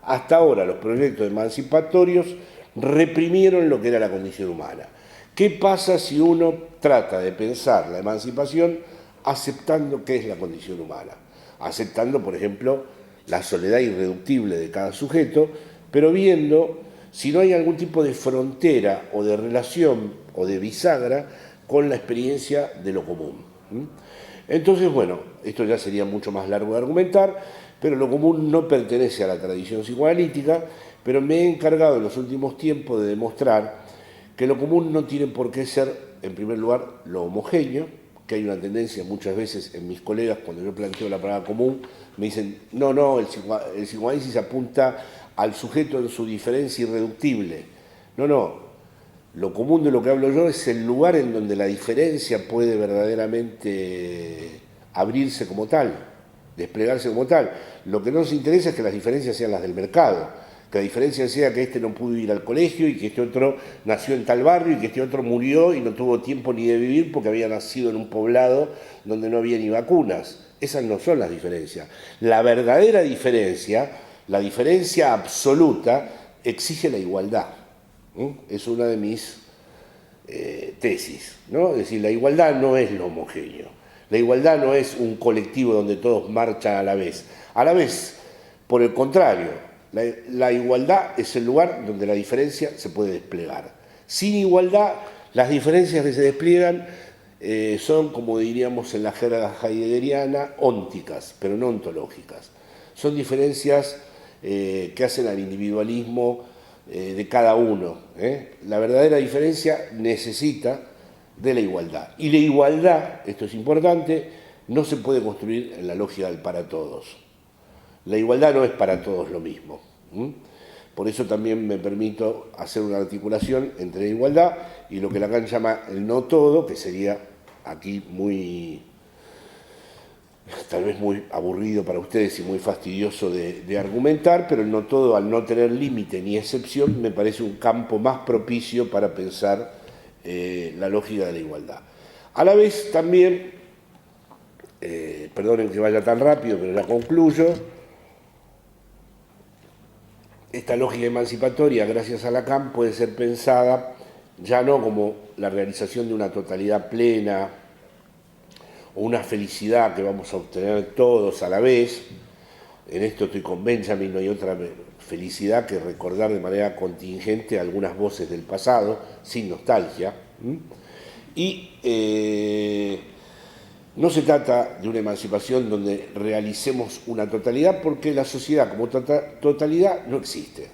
Hasta ahora los proyectos emancipatorios reprimieron lo que era la condición humana. ¿Qué pasa si uno trata de pensar la emancipación aceptando qué es la condición humana? Aceptando, por ejemplo, la soledad irreductible de cada sujeto, pero viendo si no hay algún tipo de frontera o de relación o de bisagra con la experiencia de lo común. Entonces, bueno, esto ya sería mucho más largo de argumentar, pero lo común no pertenece a la tradición psicoanalítica, pero me he encargado en los últimos tiempos de demostrar que lo común no tiene por qué ser, en primer lugar, lo homogéneo, que hay una tendencia muchas veces en mis colegas, cuando yo planteo la palabra común, me dicen, no, el psicoanálisis apunta al sujeto en su diferencia irreductible. No, lo común de lo que hablo yo es el lugar en donde la diferencia puede verdaderamente abrirse como tal, desplegarse como tal. Lo que no nos interesa es que las diferencias sean las del mercado, que la diferencia sea que este no pudo ir al colegio y que este otro nació en tal barrio y que este otro murió y no tuvo tiempo ni de vivir porque había nacido en un poblado donde no había ni vacunas. Esas no son las diferencias. La verdadera diferencia, la diferencia absoluta, exige la igualdad. Es una de mis tesis, ¿no? Es decir, la igualdad no es lo homogéneo. La igualdad no es un colectivo donde todos marchan a la vez. A la vez, por el contrario, la igualdad es el lugar donde la diferencia se puede desplegar. Sin igualdad, las diferencias que se despliegan son, como diríamos en la jerga heideggeriana, ónticas, pero no ontológicas. Son diferencias que hacen al individualismo de cada uno. La verdadera diferencia necesita de la igualdad. Y la igualdad, esto es importante, no se puede construir en la lógica del para todos. La igualdad no es para todos lo mismo. Por eso también me permito hacer una articulación entre la igualdad y lo que Lacan llama el no todo, que sería aquí tal vez muy aburrido para ustedes y muy fastidioso de argumentar, pero el no todo, al no tener límite ni excepción, me parece un campo más propicio para pensar la lógica de la igualdad. A la vez también, perdonen que vaya tan rápido, pero la concluyo, esta lógica emancipatoria, gracias a Lacan, puede ser pensada ya no como la realización de una totalidad plena o una felicidad que vamos a obtener todos a la vez. En esto estoy con Benjamin, no hay otra felicidad que recordar de manera contingente algunas voces del pasado, sin nostalgia. Y no se trata de una emancipación donde realicemos una totalidad, porque la sociedad como totalidad no existe.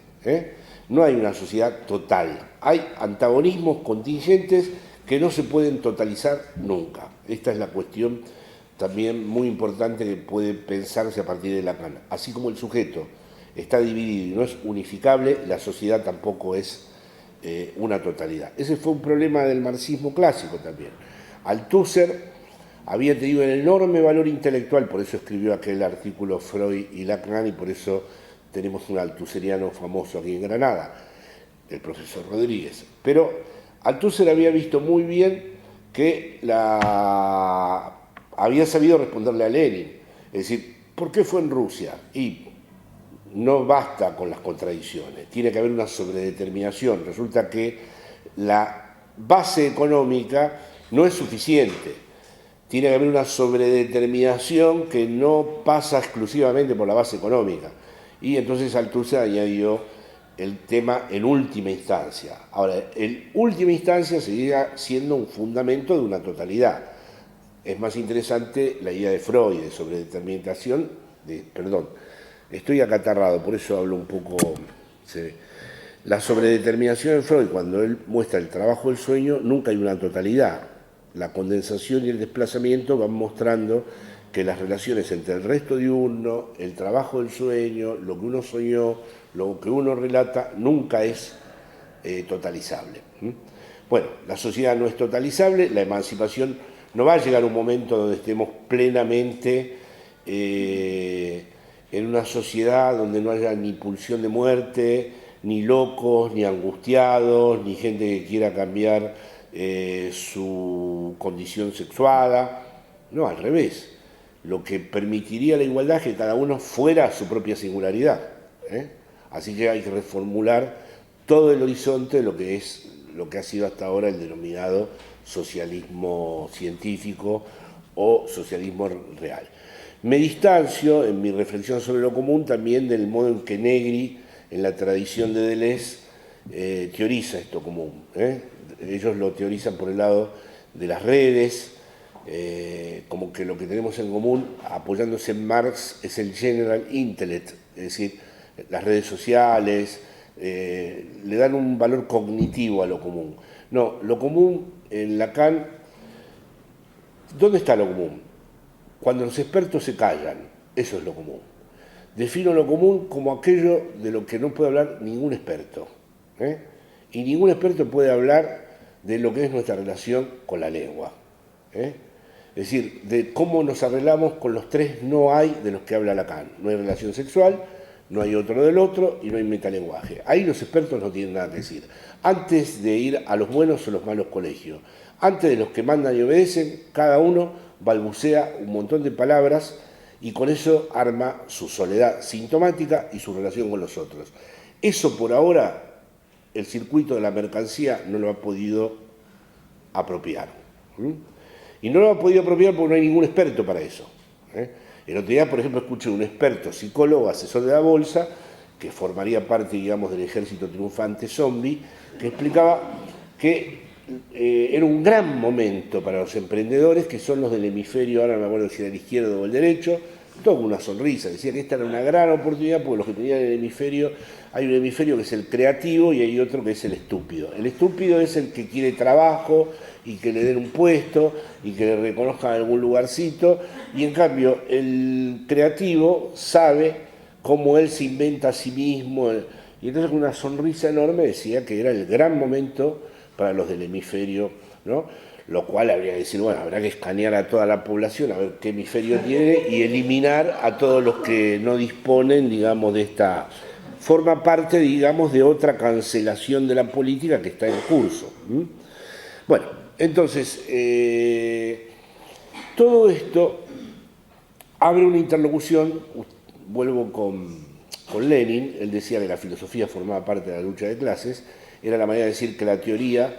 No hay una sociedad total. Hay antagonismos contingentes que no se pueden totalizar nunca. Esta es la cuestión también muy importante que puede pensarse a partir de Lacan. Así como el sujeto está dividido y no es unificable, la sociedad tampoco es una totalidad. Ese fue un problema del marxismo clásico también. Althusser había tenido un enorme valor intelectual, por eso escribió aquel artículo Freud y Lacan, y por eso tenemos un althuseriano famoso aquí en Granada, el profesor Rodríguez. Pero Althusser había visto muy bien que había sabido responderle a Lenin. Es decir, ¿por qué fue en Rusia? Y no basta con las contradicciones, tiene que haber una sobredeterminación. Resulta que la base económica no es suficiente. Tiene que haber una sobredeterminación que no pasa exclusivamente por la base económica. Y entonces Althusser añadió el tema en última instancia. Ahora, en última instancia seguirá siendo un fundamento de una totalidad. Es más interesante la idea de Freud, de sobredeterminación, estoy acatarrado, por eso hablo un poco. La sobredeterminación de Freud, cuando él muestra el trabajo del sueño, nunca hay una totalidad. La condensación y el desplazamiento van mostrando que las relaciones entre el resto de uno, el trabajo del sueño, lo que uno soñó, lo que uno relata, nunca es totalizable. Bueno, la sociedad no es totalizable, la emancipación no va a llegar a un momento donde estemos plenamente en una sociedad donde no haya ni pulsión de muerte, ni locos, ni angustiados, ni gente que quiera cambiar su condición sexuada. No, al revés. Lo que permitiría la igualdad es que cada uno fuera su propia singularidad. Así que hay que reformular todo el horizonte de lo que ha sido hasta ahora el denominado socialismo científico o socialismo real. Me distancio en mi reflexión sobre lo común también del modo en que Negri, en la tradición de Deleuze, teoriza esto común. Ellos lo teorizan por el lado de las redes, como que lo que tenemos en común, apoyándose en Marx, es el general intellect, es decir, las redes sociales le dan un valor cognitivo a lo común. No, lo común en Lacan, ¿dónde está lo común? Cuando los expertos se callan, eso es lo común. Defino lo común como aquello de lo que no puede hablar ningún experto. Y ningún experto puede hablar de lo que es nuestra relación con la lengua. Es decir, de cómo nos arreglamos con los tres no hay de los que habla Lacan. No hay relación sexual, no hay otro del otro y no hay metalenguaje. Ahí los expertos no tienen nada que decir. Antes de ir a los buenos o los malos colegios, antes de los que mandan y obedecen, cada uno balbucea un montón de palabras y con eso arma su soledad sintomática y su relación con los otros. Eso por ahora el circuito de la mercancía no lo ha podido apropiar. Y no lo ha podido apropiar porque no hay ningún experto para eso. El otro día, por ejemplo, escuché un experto psicólogo, asesor de la bolsa, que formaría parte, digamos, del ejército triunfante zombie, que explicaba que era un gran momento para los emprendedores, que son los del hemisferio, ahora no me acuerdo si era el izquierdo o el derecho, todo con una sonrisa, decía que esta era una gran oportunidad porque los que tenían el hemisferio, hay un hemisferio que es el creativo y hay otro que es el estúpido. El estúpido es el que quiere trabajo y que le den un puesto y que le reconozcan algún lugarcito, y en cambio el creativo sabe cómo él se inventa a sí mismo, y entonces con una sonrisa enorme decía que era el gran momento para los del hemisferio, ¿no? Lo cual habría que decir, bueno, habrá que escanear a toda la población, a ver qué hemisferio tiene y eliminar a todos los que no disponen, digamos, de esta... Forma parte, digamos, de otra cancelación de la política que está en curso. Bueno, entonces, todo esto abre una interlocución, vuelvo con Lenin, él decía que la filosofía formaba parte de la lucha de clases, era la manera de decir que la teoría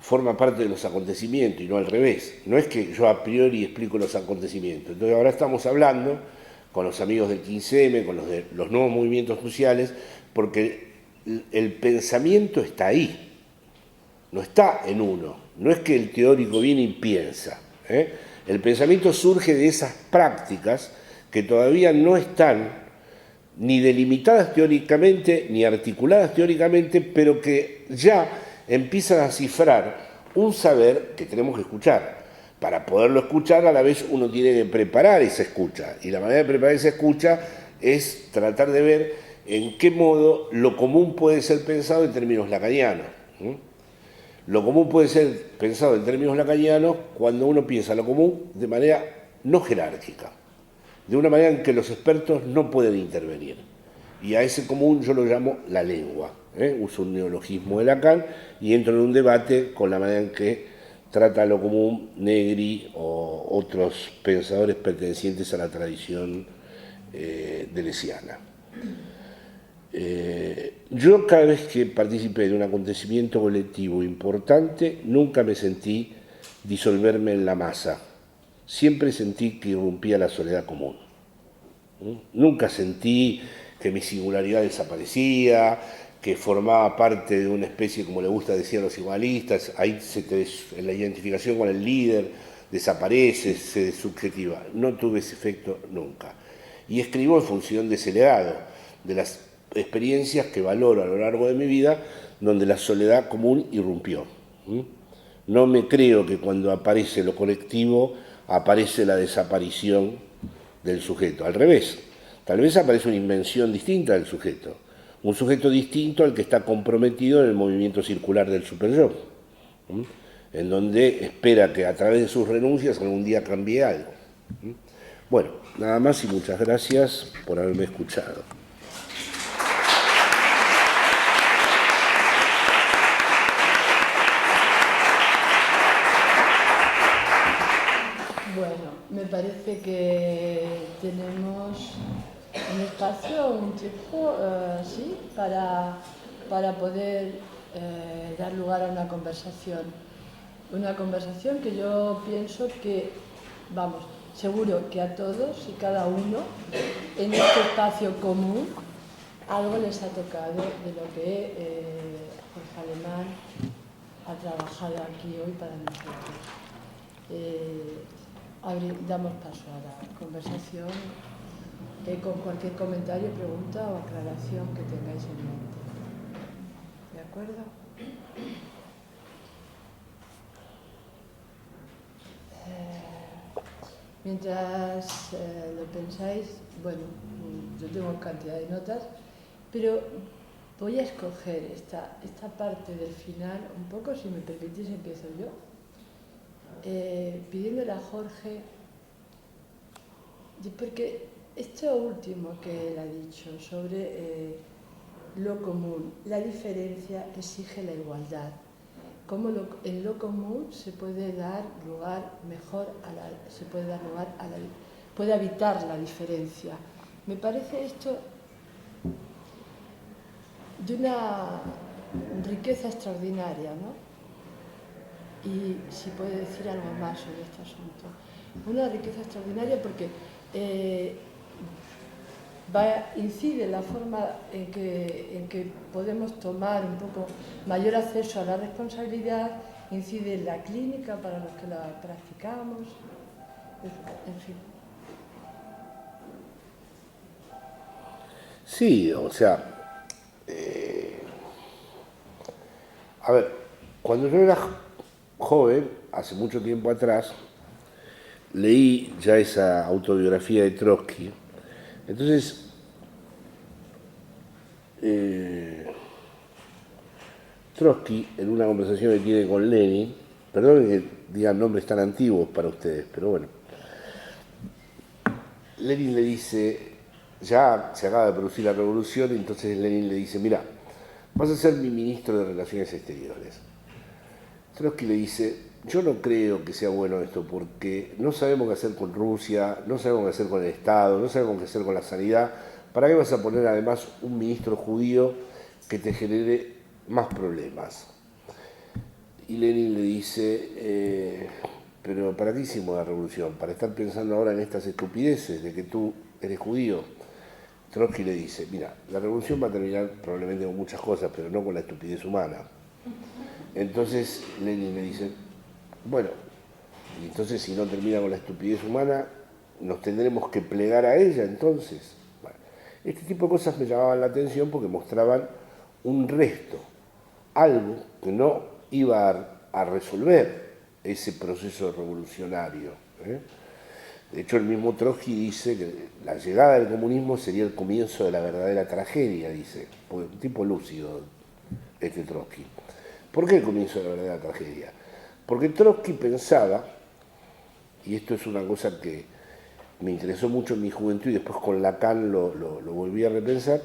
forma parte de los acontecimientos y no al revés. No es que yo a priori explico los acontecimientos. Entonces ahora estamos hablando con los amigos del 15M, con los de los nuevos movimientos sociales, porque el pensamiento está ahí, no está en uno. No es que el teórico viene y piensa. El pensamiento surge de esas prácticas que todavía no están ni delimitadas teóricamente, ni articuladas teóricamente, pero que ya empiezan a cifrar un saber que tenemos que escuchar. Para poderlo escuchar, a la vez uno tiene que preparar esa escucha. Y la manera de preparar esa escucha es tratar de ver en qué modo lo común puede ser pensado en términos lacanianos. Lo común puede ser pensado en términos lacanianos cuando uno piensa lo común de manera no jerárquica, de una manera en que los expertos no pueden intervenir. Y a ese común yo lo llamo la lengua. Uso un neologismo de Lacan y entro en un debate con la manera en que trata lo común Negri o otros pensadores pertenecientes a la tradición deleuziana. Yo cada vez que participé de un acontecimiento colectivo importante, nunca me sentí disolverme en la masa. Siempre sentí que irrumpía la soledad común. Nunca sentí que mi singularidad desaparecía, que formaba parte de una especie, como le gusta decir a los igualistas, ahí la identificación con el líder desaparece, se desubjetiva. No tuve ese efecto nunca. Y escribo en función de ese legado, de las experiencias que valoro a lo largo de mi vida, donde la soledad común irrumpió. No me creo que cuando aparece lo colectivo aparece la desaparición del sujeto. Al revés, tal vez aparece una invención distinta del sujeto. Un sujeto distinto al que está comprometido en el movimiento circular del superyo, en donde espera que a través de sus renuncias algún día cambie algo. Bueno, nada más y muchas gracias por haberme escuchado. Bueno, me parece que tenemos un espacio, un tiempo, sí, para poder dar lugar a una conversación. Una conversación que yo pienso que, vamos, seguro que a todos y cada uno en este espacio común algo les ha tocado de lo que Jorge Alemán ha trabajado aquí hoy para nosotros. Damos paso a la conversación con cualquier comentario, pregunta o aclaración que tengáis en mente. ¿De acuerdo? Mientras lo pensáis, bueno, yo tengo cantidad de notas, pero voy a escoger esta parte del final, un poco, si me permitís, empiezo yo, pidiéndole a Jorge, porque esto último que él ha dicho sobre lo común, la diferencia exige la igualdad. Cómo en lo común se puede dar lugar mejor puede habitar la diferencia. Me parece esto de una riqueza extraordinaria, ¿no? Y si puede decir algo más sobre este asunto. Una riqueza extraordinaria porque incide en la forma en que podemos tomar un poco mayor acceso a la responsabilidad, incide en la clínica para los que la practicamos, en fin. Sí, o sea, a ver, cuando yo era joven, hace mucho tiempo atrás, leí ya esa autobiografía de Trotsky. Entonces, Trotsky, en una conversación que tiene con Lenin, perdón que digan nombres tan antiguos para ustedes, pero bueno, Lenin le dice, ya se acaba de producir la revolución, y entonces Lenin le dice, mira, vas a ser mi ministro de Relaciones Exteriores. Trotsky le dice, yo no creo que sea bueno esto porque no sabemos qué hacer con Rusia, no sabemos qué hacer con el Estado, no sabemos qué hacer con la sanidad. ¿Para qué vas a poner además un ministro judío que te genere más problemas? Y Lenin le dice, pero ¿para qué hicimos la revolución? ¿Para estar pensando ahora en estas estupideces de que tú eres judío? Trotsky le dice, mira, la revolución va a terminar probablemente con muchas cosas, pero no con la estupidez humana. Entonces Lenin le dice, bueno, y entonces si no termina con la estupidez humana, nos tendremos que plegar a ella entonces. Bueno, este tipo de cosas me llamaban la atención porque mostraban un resto, algo que no iba a resolver ese proceso revolucionario. De hecho, el mismo Trotsky dice que la llegada del comunismo sería el comienzo de la verdadera tragedia, dice, un tipo lúcido, este Trotsky. ¿Por qué el comienzo de la verdadera tragedia? Porque Trotsky pensaba, y esto es una cosa que me interesó mucho en mi juventud y después con Lacan lo volví a repensar,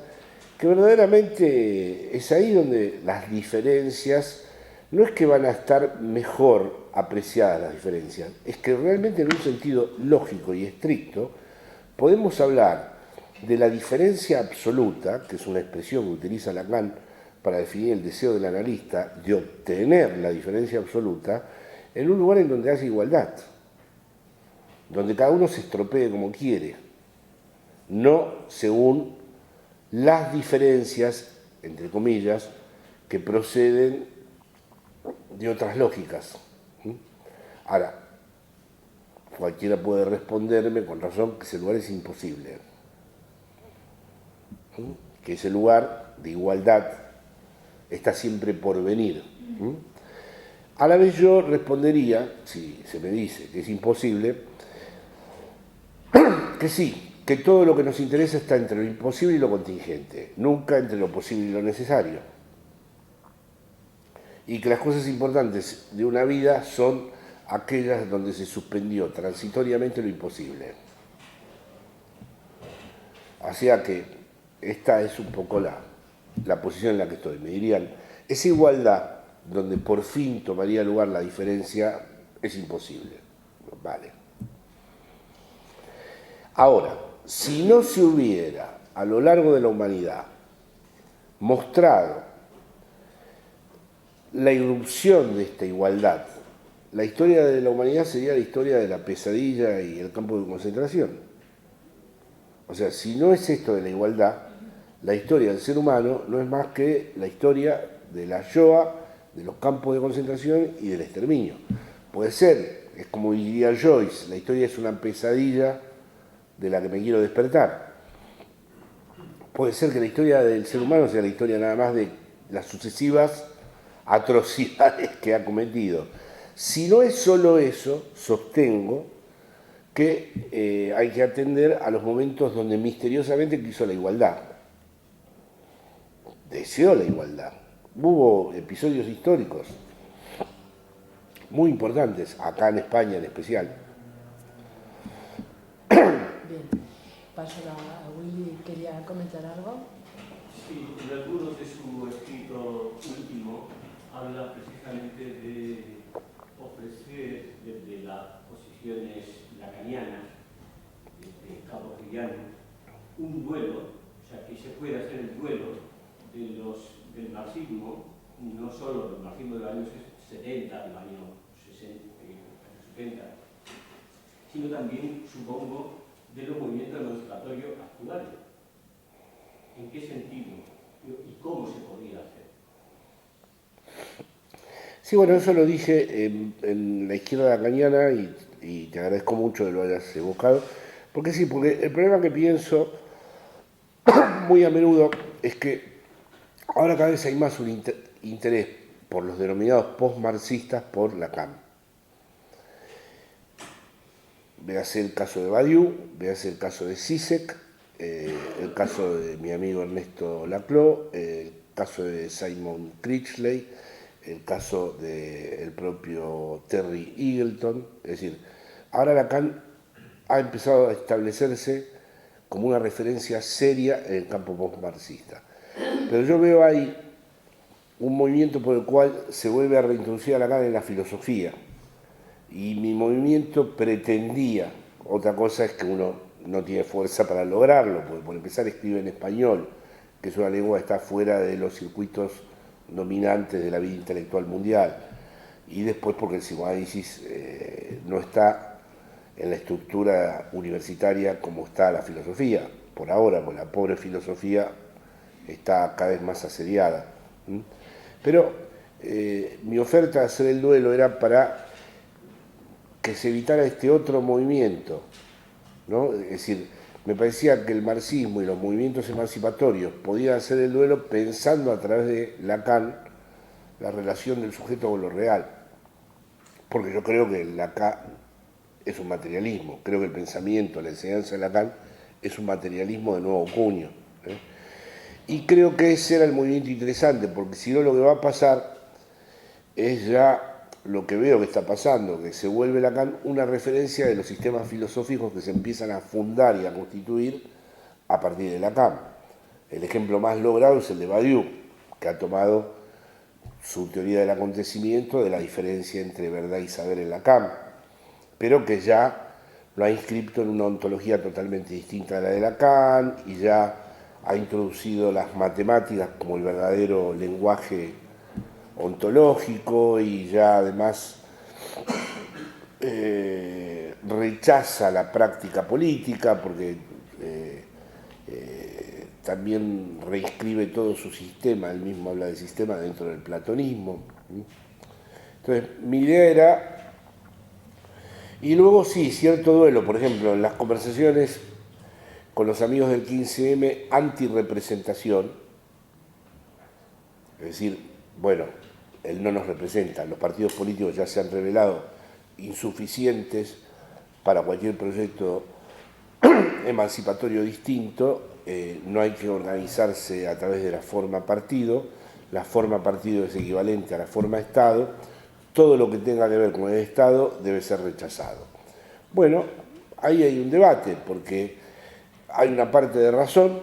que verdaderamente es ahí donde las diferencias no es que van a estar mejor apreciadas las diferencias, es que realmente en un sentido lógico y estricto podemos hablar de la diferencia absoluta, que es una expresión que utiliza Lacan para definir el deseo del analista de obtener la diferencia absoluta, en un lugar en donde haya igualdad, donde cada uno se estropee como quiere, no según las diferencias, entre comillas, que proceden de otras lógicas. Ahora, cualquiera puede responderme con razón que ese lugar es imposible, que ese lugar de igualdad está siempre por venir. A la vez yo respondería, si se me dice que es imposible, que sí, que todo lo que nos interesa está entre lo imposible y lo contingente, nunca entre lo posible y lo necesario. Y que las cosas importantes de una vida son aquellas donde se suspendió transitoriamente lo imposible. O sea que esta es un poco la posición en la que estoy. Me dirían, esa igualdad donde por fin tomaría lugar la diferencia es imposible. Vale. Ahora, si no se hubiera a lo largo de la humanidad mostrado la irrupción de esta igualdad, la historia de la humanidad sería la historia de la pesadilla y el campo de concentración. O sea, si no es esto de la igualdad, la historia del ser humano no es más que la historia de la Shoah de los campos de concentración y del exterminio. Puede ser, es como diría Joyce, la historia es una pesadilla de la que me quiero despertar. Puede ser que la historia del ser humano sea la historia nada más de las sucesivas atrocidades que ha cometido. Si no es solo eso, sostengo que hay que atender a los momentos donde misteriosamente quiso la igualdad. Deseó la igualdad. Hubo episodios históricos muy importantes, acá en España en especial. Bien, paso a Willy, ¿quería comentar algo? Sí, en algunos de su escrito último habla precisamente de ofrecer desde las posiciones lacanianas, desde Cabo Gillano, un duelo, o sea, que se puede hacer el duelo del marxismo, no solo del marxismo de los años 70, de los años 70, sino también, supongo, de los movimientos demostratorios actuales. ¿En qué sentido y cómo se podría hacer? Sí, bueno, eso lo dije en la izquierda lacaniana y te agradezco mucho que lo hayas evocado, porque sí, porque el problema que pienso muy a menudo es que ahora cada vez hay más un interés por los denominados post-marxistas por Lacan. Véase el caso de Badiou, véase el caso de Zizek, el caso de mi amigo Ernesto Laclau, el caso de Simon Critchley, el caso del propio Terry Eagleton. Es decir, ahora Lacan ha empezado a establecerse como una referencia seria en el campo post-marxista. Pero yo veo ahí un movimiento por el cual se vuelve a reintroducir a Lacan en la filosofía. Y mi movimiento pretendía, otra cosa es que uno no tiene fuerza para lograrlo, porque por empezar escribe en español, que es una lengua que está fuera de los circuitos dominantes de la vida intelectual mundial, y después porque el psicoanálisis no está en la estructura universitaria como está la filosofía, por ahora, porque la pobre filosofía está cada vez más asediada. Pero mi oferta de hacer el duelo era para que se evitara este otro movimiento, ¿no? Es decir, me parecía que el marxismo y los movimientos emancipatorios podían hacer el duelo pensando a través de Lacan la relación del sujeto con lo real, porque yo creo que Lacan es un materialismo, creo que el pensamiento, la enseñanza de Lacan es un materialismo de nuevo cuño, ¿eh? Y creo que ese era el movimiento interesante, porque si no lo que va a pasar es ya lo que veo que está pasando, que se vuelve Lacan una referencia de los sistemas filosóficos que se empiezan a fundar y a constituir a partir de Lacan. El ejemplo más logrado es el de Badiou, que ha tomado su teoría del acontecimiento de la diferencia entre verdad y saber en Lacan, pero que ya lo ha inscrito en una ontología totalmente distinta a la de Lacan y ya ha introducido las matemáticas como el verdadero lenguaje ontológico y ya además rechaza la práctica política porque también reescribe todo su sistema, él mismo habla de sistema dentro del platonismo. Entonces, mi idea era, y luego sí, cierto duelo, por ejemplo, en las conversaciones con los amigos del 15M, antirrepresentación, es decir, bueno, él no nos representa, los partidos políticos ya se han revelado insuficientes para cualquier proyecto emancipatorio distinto, no hay que organizarse a través de la forma partido es equivalente a la forma Estado, todo lo que tenga que ver con el Estado debe ser rechazado. Bueno, ahí hay un debate, porque hay una parte de razón,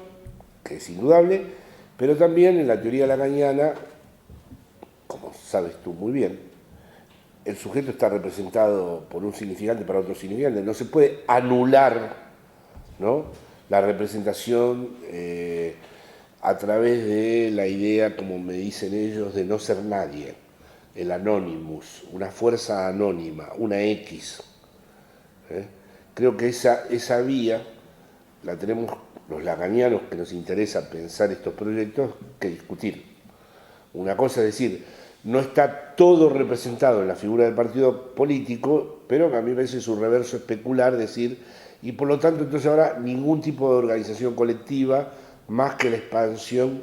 que es indudable, pero también en la teoría lacaniana, como sabes tú muy bien, el sujeto está representado por un significante para otro significante. No se puede anular, ¿no?, la representación a través de la idea, como me dicen ellos, de no ser nadie, el anonymous, una fuerza anónima, una X. Creo que esa vía la tenemos los lacanianos que nos interesa pensar estos proyectos que discutir. Una cosa es decir, no está todo representado en la figura del partido político, pero a mí me parece su reverso especular decir, y por lo tanto entonces ahora ningún tipo de organización colectiva más que la expansión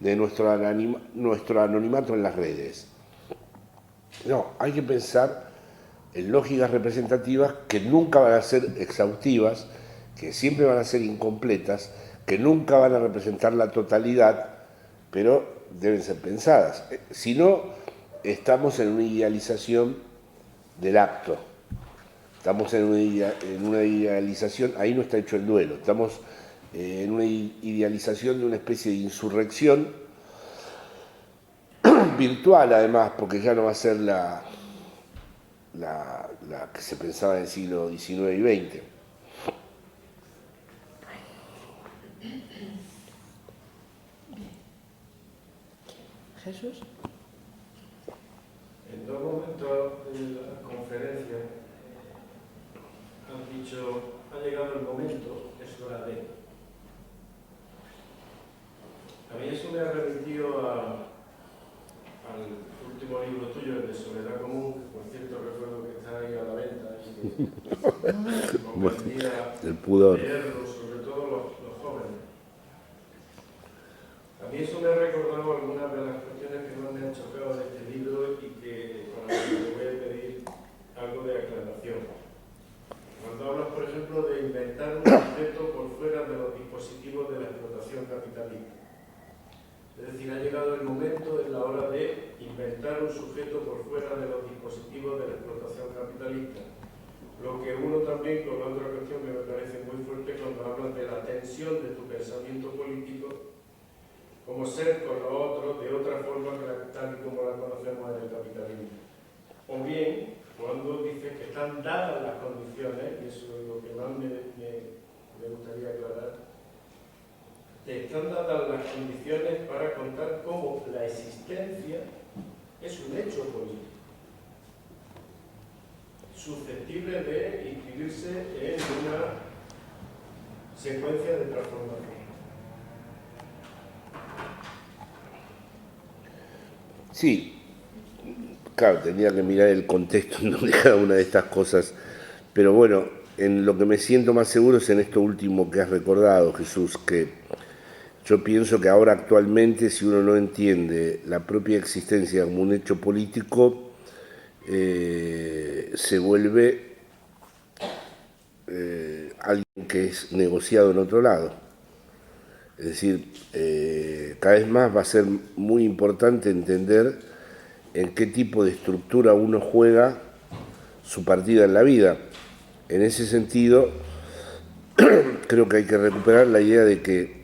de nuestro anonimato en las redes. No, hay que pensar en lógicas representativas que nunca van a ser exhaustivas, que siempre van a ser incompletas, que nunca van a representar la totalidad, pero deben ser pensadas. Si no, estamos en una idealización del acto, estamos en una idealización, ahí no está hecho el duelo, estamos en una idealización de una especie de insurrección virtual además, porque ya no va a ser la que se pensaba en el siglo XIX y XX. Jesús. En dos momentos de la conferencia han dicho, ha llegado el momento, es hora de. A mí eso me ha remitido al último libro tuyo, el de Soledad Común, que por cierto recuerdo que está ahí a la venta y que convendría leerlo, sobre todo los jóvenes. A mí eso me ha recordado algunas de las cuestiones que más me han chocado de este libro y que para las que le voy a pedir algo de aclaración. Cuando hablas, por ejemplo, de inventar un sujeto por fuera de los dispositivos de la explotación capitalista. Es decir, ha llegado el momento, es la hora de inventar un sujeto por fuera de los dispositivos de la explotación capitalista. Lo que uno también, con la otra cuestión que me parece muy fuerte, cuando hablas de la tensión de tu pensamiento político, como ser con lo otro de otra forma que tal y como la conocemos en el capitalismo. O bien, cuando dices que están dadas las condiciones, y eso es lo que más me gustaría aclarar, están dadas las condiciones para contar cómo la existencia es un hecho político, susceptible de inscribirse en una secuencia de transformación. Sí, claro, tendría que mirar el contexto de cada una de estas cosas, pero bueno, en lo que me siento más seguro es en esto último que has recordado, Jesús, que yo pienso que ahora actualmente, si uno no entiende la propia existencia como un hecho político, se vuelve alguien que es negociado en otro lado. Es decir, cada vez más va a ser muy importante entender en qué tipo de estructura uno juega su partida en la vida. En ese sentido, creo que hay que recuperar la idea de que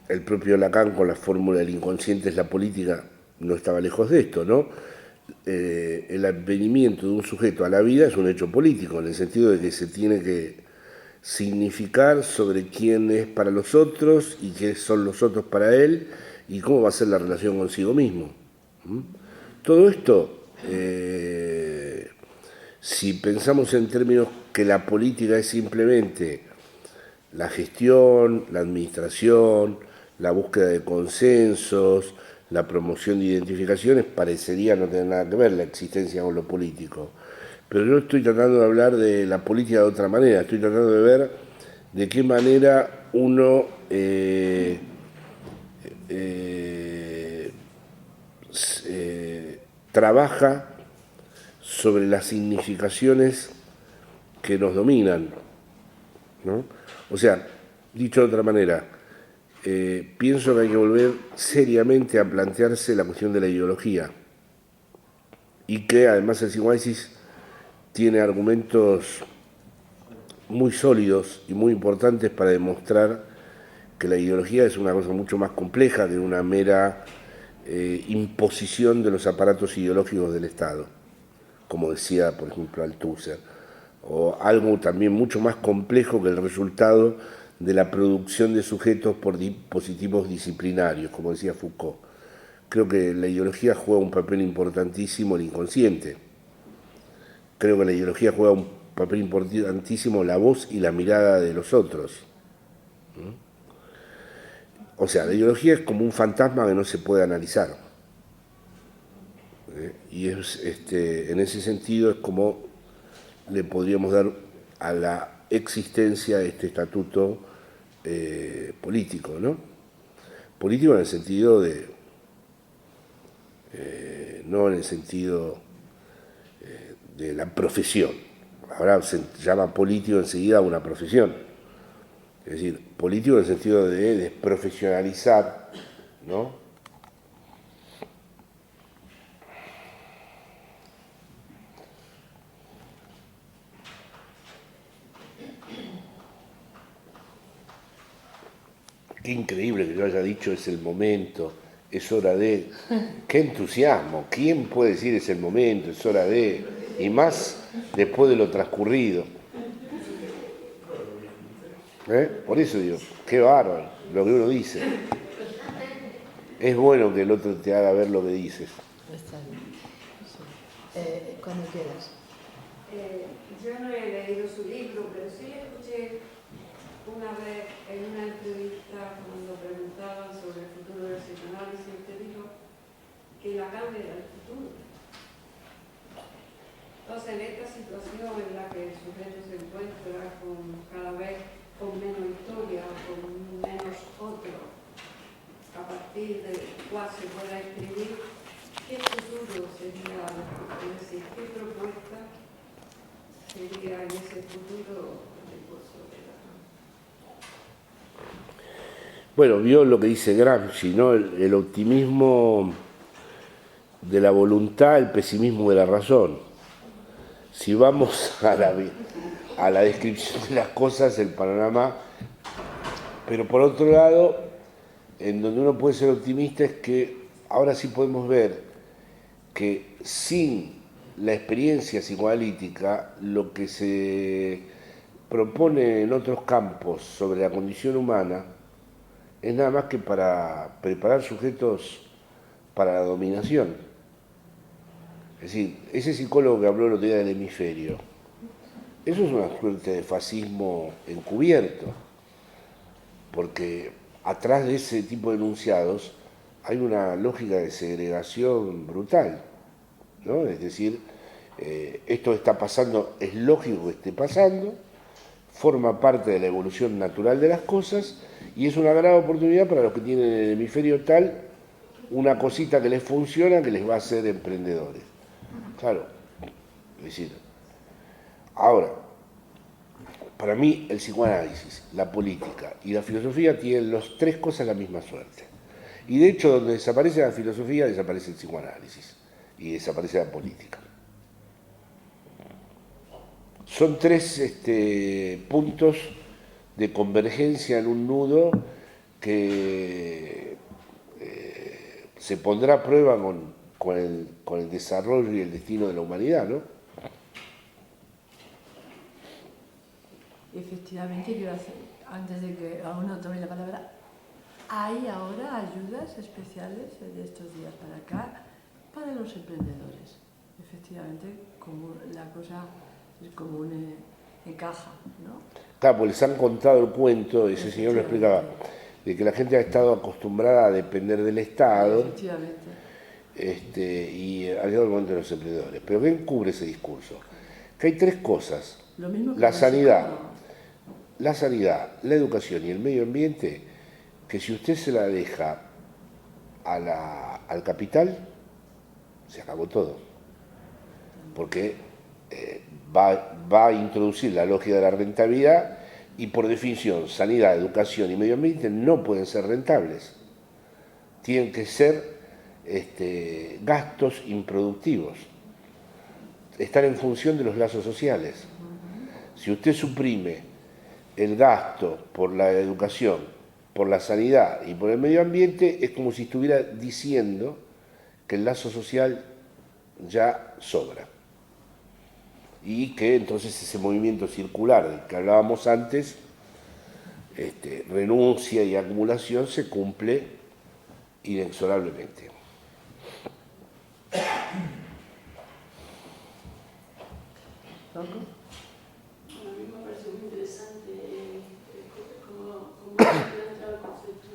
el propio Lacan, con la fórmula del inconsciente es la política, no estaba lejos de esto, ¿no? El advenimiento de un sujeto a la vida es un hecho político, en el sentido de que se tiene que significar sobre quién es para los otros y qué son los otros para él y cómo va a ser la relación consigo mismo. Todo esto, si pensamos en términos que la política es simplemente la gestión, la administración, la búsqueda de consensos, la promoción de identificaciones, parecería no tener nada que ver la existencia con lo político. Pero yo estoy tratando de hablar de la política de otra manera, estoy tratando de ver de qué manera uno trabaja sobre las significaciones que nos dominan, ¿no? O sea, dicho de otra manera, pienso que hay que volver seriamente a plantearse la cuestión de la ideología y que además el psicoanálisis tiene argumentos muy sólidos y muy importantes para demostrar que la ideología es una cosa mucho más compleja que una mera imposición de los aparatos ideológicos del Estado, como decía, por ejemplo, Althusser, o algo también mucho más complejo que el resultado de la producción de sujetos por dispositivos disciplinarios, como decía Foucault. Creo que la ideología juega un papel importantísimo en el inconsciente. Creo que la ideología juega un papel importantísimo la voz y la mirada de los otros. O sea, la ideología es como un fantasma que no se puede analizar. Y es, en ese sentido es como le podríamos dar a la existencia de este estatuto político, ¿no? Político en el sentido de, no en el sentido de la profesión. Ahora se llama político enseguida una profesión. Es decir, político en el sentido de desprofesionalizar, ¿no? Qué increíble que yo haya dicho es el momento, es hora de... Qué entusiasmo, ¿quién puede decir es el momento, es hora de... Y más después de lo transcurrido. Por eso digo, qué bárbaro lo que uno dice. Es bueno que el otro te haga ver lo que dices. Está bien. Sí. Cuando quieras. Yo no he leído su libro, pero sí le escuché una vez en una entrevista cuando preguntaban sobre el futuro del psicoanálisis, usted dijo que Lacan era el futuro. Entonces, en esta situación en la que el sujeto se encuentra cada vez con menos historia, con menos otro, a partir del cual se pueda escribir, ¿qué futuro sería? Es decir, ¿qué propuesta sería en ese futuro del curso de Lacan? Bueno, vio lo que dice Gramsci, ¿no? El optimismo de la voluntad, el pesimismo de la razón. Si vamos a la descripción de las cosas, el panorama... Pero por otro lado, en donde uno puede ser optimista es que ahora sí podemos ver que sin la experiencia psicoanalítica, lo que se propone en otros campos sobre la condición humana es nada más que para preparar sujetos para la dominación. Es decir, ese psicólogo que habló el otro día del hemisferio, eso es una suerte de fascismo encubierto, porque atrás de ese tipo de enunciados hay una lógica de segregación brutal, ¿no? Es decir, esto está pasando, es lógico que esté pasando, forma parte de la evolución natural de las cosas y es una gran oportunidad para los que tienen en el hemisferio tal una cosita que les funciona que les va a hacer emprendedores. Claro, es decir, ahora, para mí el psicoanálisis, la política y la filosofía tienen las tres cosas la misma suerte. Y de hecho, donde desaparece la filosofía, desaparece el psicoanálisis y desaparece la política. Son tres puntos de convergencia en un nudo que se pondrá a prueba con el desarrollo y el destino de la humanidad, ¿no? Efectivamente, quiero hacer, antes de que a uno tome la palabra, hay ahora ayudas especiales de estos días para acá para los emprendedores. Efectivamente, como la cosa es como un encaja, ¿no? Claro, pues les han contado el cuento, ese señor lo explicaba, de que la gente ha estado acostumbrada a depender del Estado. Efectivamente. Y ha llegado el momento de los emprendedores. Pero ¿qué encubre ese discurso? Que hay tres cosas. Lo mismo que la sanidad, la educación y el medio ambiente, que si usted se la deja al capital, se acabó todo. Porque va a introducir la lógica de la rentabilidad y por definición sanidad, educación y medio ambiente no pueden ser rentables. Tienen que ser gastos improductivos. Están en función de los lazos sociales. Si usted suprime el gasto por la educación, por la sanidad y por el medio ambiente, es como si estuviera diciendo que el lazo social ya sobra. Y que entonces ese movimiento circular del que hablábamos antes, renuncia y acumulación, se cumple inexorablemente. ¿Loco? A mí me parece muy interesante cómo entra el concepto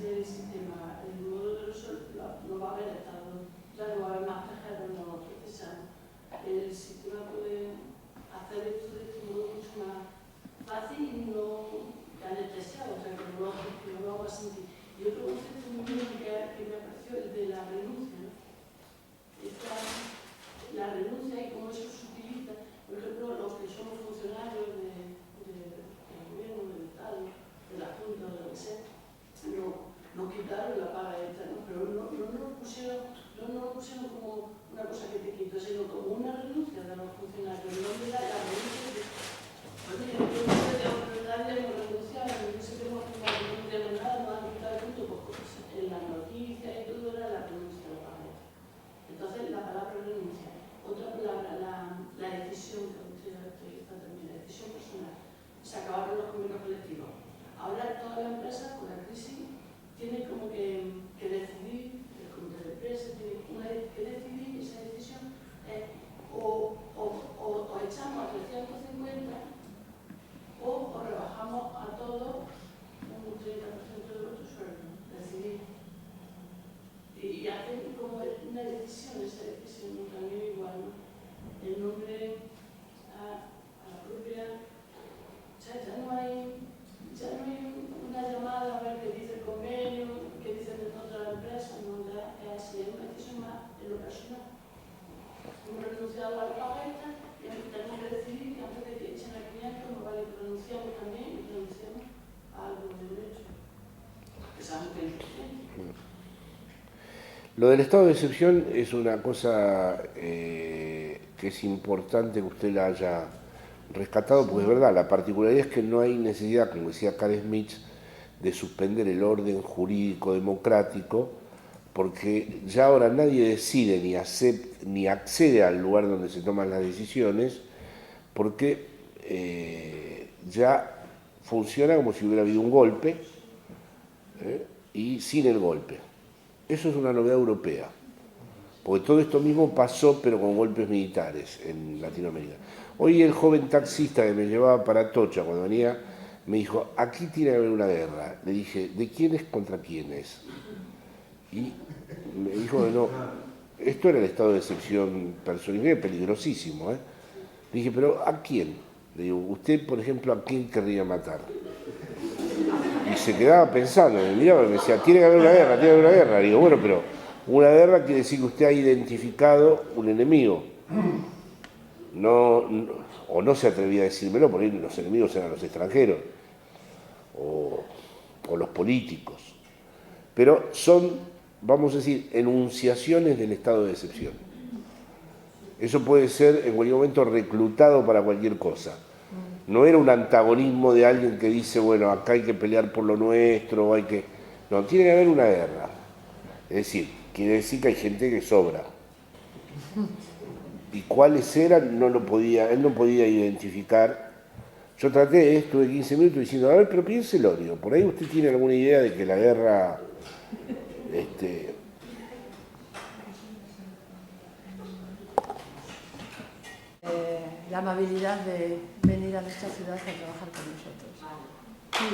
del sistema, el modo de resolver, no va a haber estado, ya no va a haber más cajeros no procesados. El sistema puede hacer esto de este modo mucho más fácil y no tan anestesiado, o sea, que no lo hago así. Y otro concepto muy bueno que me pareció es de la renuncia, ¿no? La renuncia y cómo eso se utiliza, por ejemplo, los que somos funcionarios del gobierno, del Estado, de la Junta, de lo que sea, no quitaron la paga extra, ¿no? Pero no lo pusieron como una cosa que te quito, sino como una renuncia de los funcionarios. No me da la renuncia de, oye, yo no sé de autoritaria, hemos renunciado, no sé qué hemos renunciado nada, no han quitado el punto, pues en las noticias y todo era la renuncia de la paga extra. Entonces, la palabra renuncia. Otra palabra, la decisión, que usted utiliza también, la decisión personal. Se acabaron los convenios colectivos. Ahora toda la empresa, con la crisis, tiene como que decidir, el comité de empresa tiene que decidir, esa decisión es o echamos a 350 o rebajamos a todos un 30% de vuestro sueldo. Decidir. Y hacen como una decisión, esa decisión también igual, ¿no? El nombre a la propia, o sea, ya no hay una llamada a ver qué dice el convenio, qué dicen de otra empresa, no, ya es así, es una decisión más en lo personal. Hemos renunciado a la paga extra y tenemos que decidir que antes de que echen al cliente, no vale que renunciamos también y renunciamos a algo de derecho. Que sabemos que es suficiente. Lo del estado de excepción es una cosa que es importante que usted la haya rescatado, porque es verdad, la particularidad es que no hay necesidad, como decía Carl Schmitt, de suspender el orden jurídico democrático, porque ya ahora nadie decide ni accede al lugar donde se toman las decisiones, porque ya funciona como si hubiera habido un golpe y sin el golpe. Eso es una novedad europea, porque todo esto mismo pasó, pero con golpes militares en Latinoamérica. Hoy el joven taxista que me llevaba para Atocha, cuando venía, me dijo, aquí tiene que haber una guerra. Le dije, ¿de quiénes contra quiénes? Y me dijo que no. Esto era el estado de excepción personal, peligrosísimo. Le dije, ¿pero a quién? Le digo, usted, por ejemplo, ¿a quién querría matar? Y se quedaba pensando, me miraba y me decía, tiene que haber una guerra, tiene que haber una guerra. Le digo, bueno, pero una guerra quiere decir que usted ha identificado un enemigo. O no se atrevía a decírmelo, porque los enemigos eran los extranjeros o los políticos. Pero son, vamos a decir, enunciaciones del estado de excepción. Eso puede ser en cualquier momento reclutado para cualquier cosa. No era un antagonismo de alguien que dice, bueno, acá hay que pelear por lo nuestro, No, tiene que haber una guerra. Es decir, quiere decir que hay gente que sobra. Y cuáles eran, él no podía identificar. Yo estuve 15 minutos diciendo, a ver, pero piénselo, digo, por ahí usted tiene alguna idea de que la guerra, la amabilidad de venir a nuestra ciudad a trabajar con nosotros. Sí,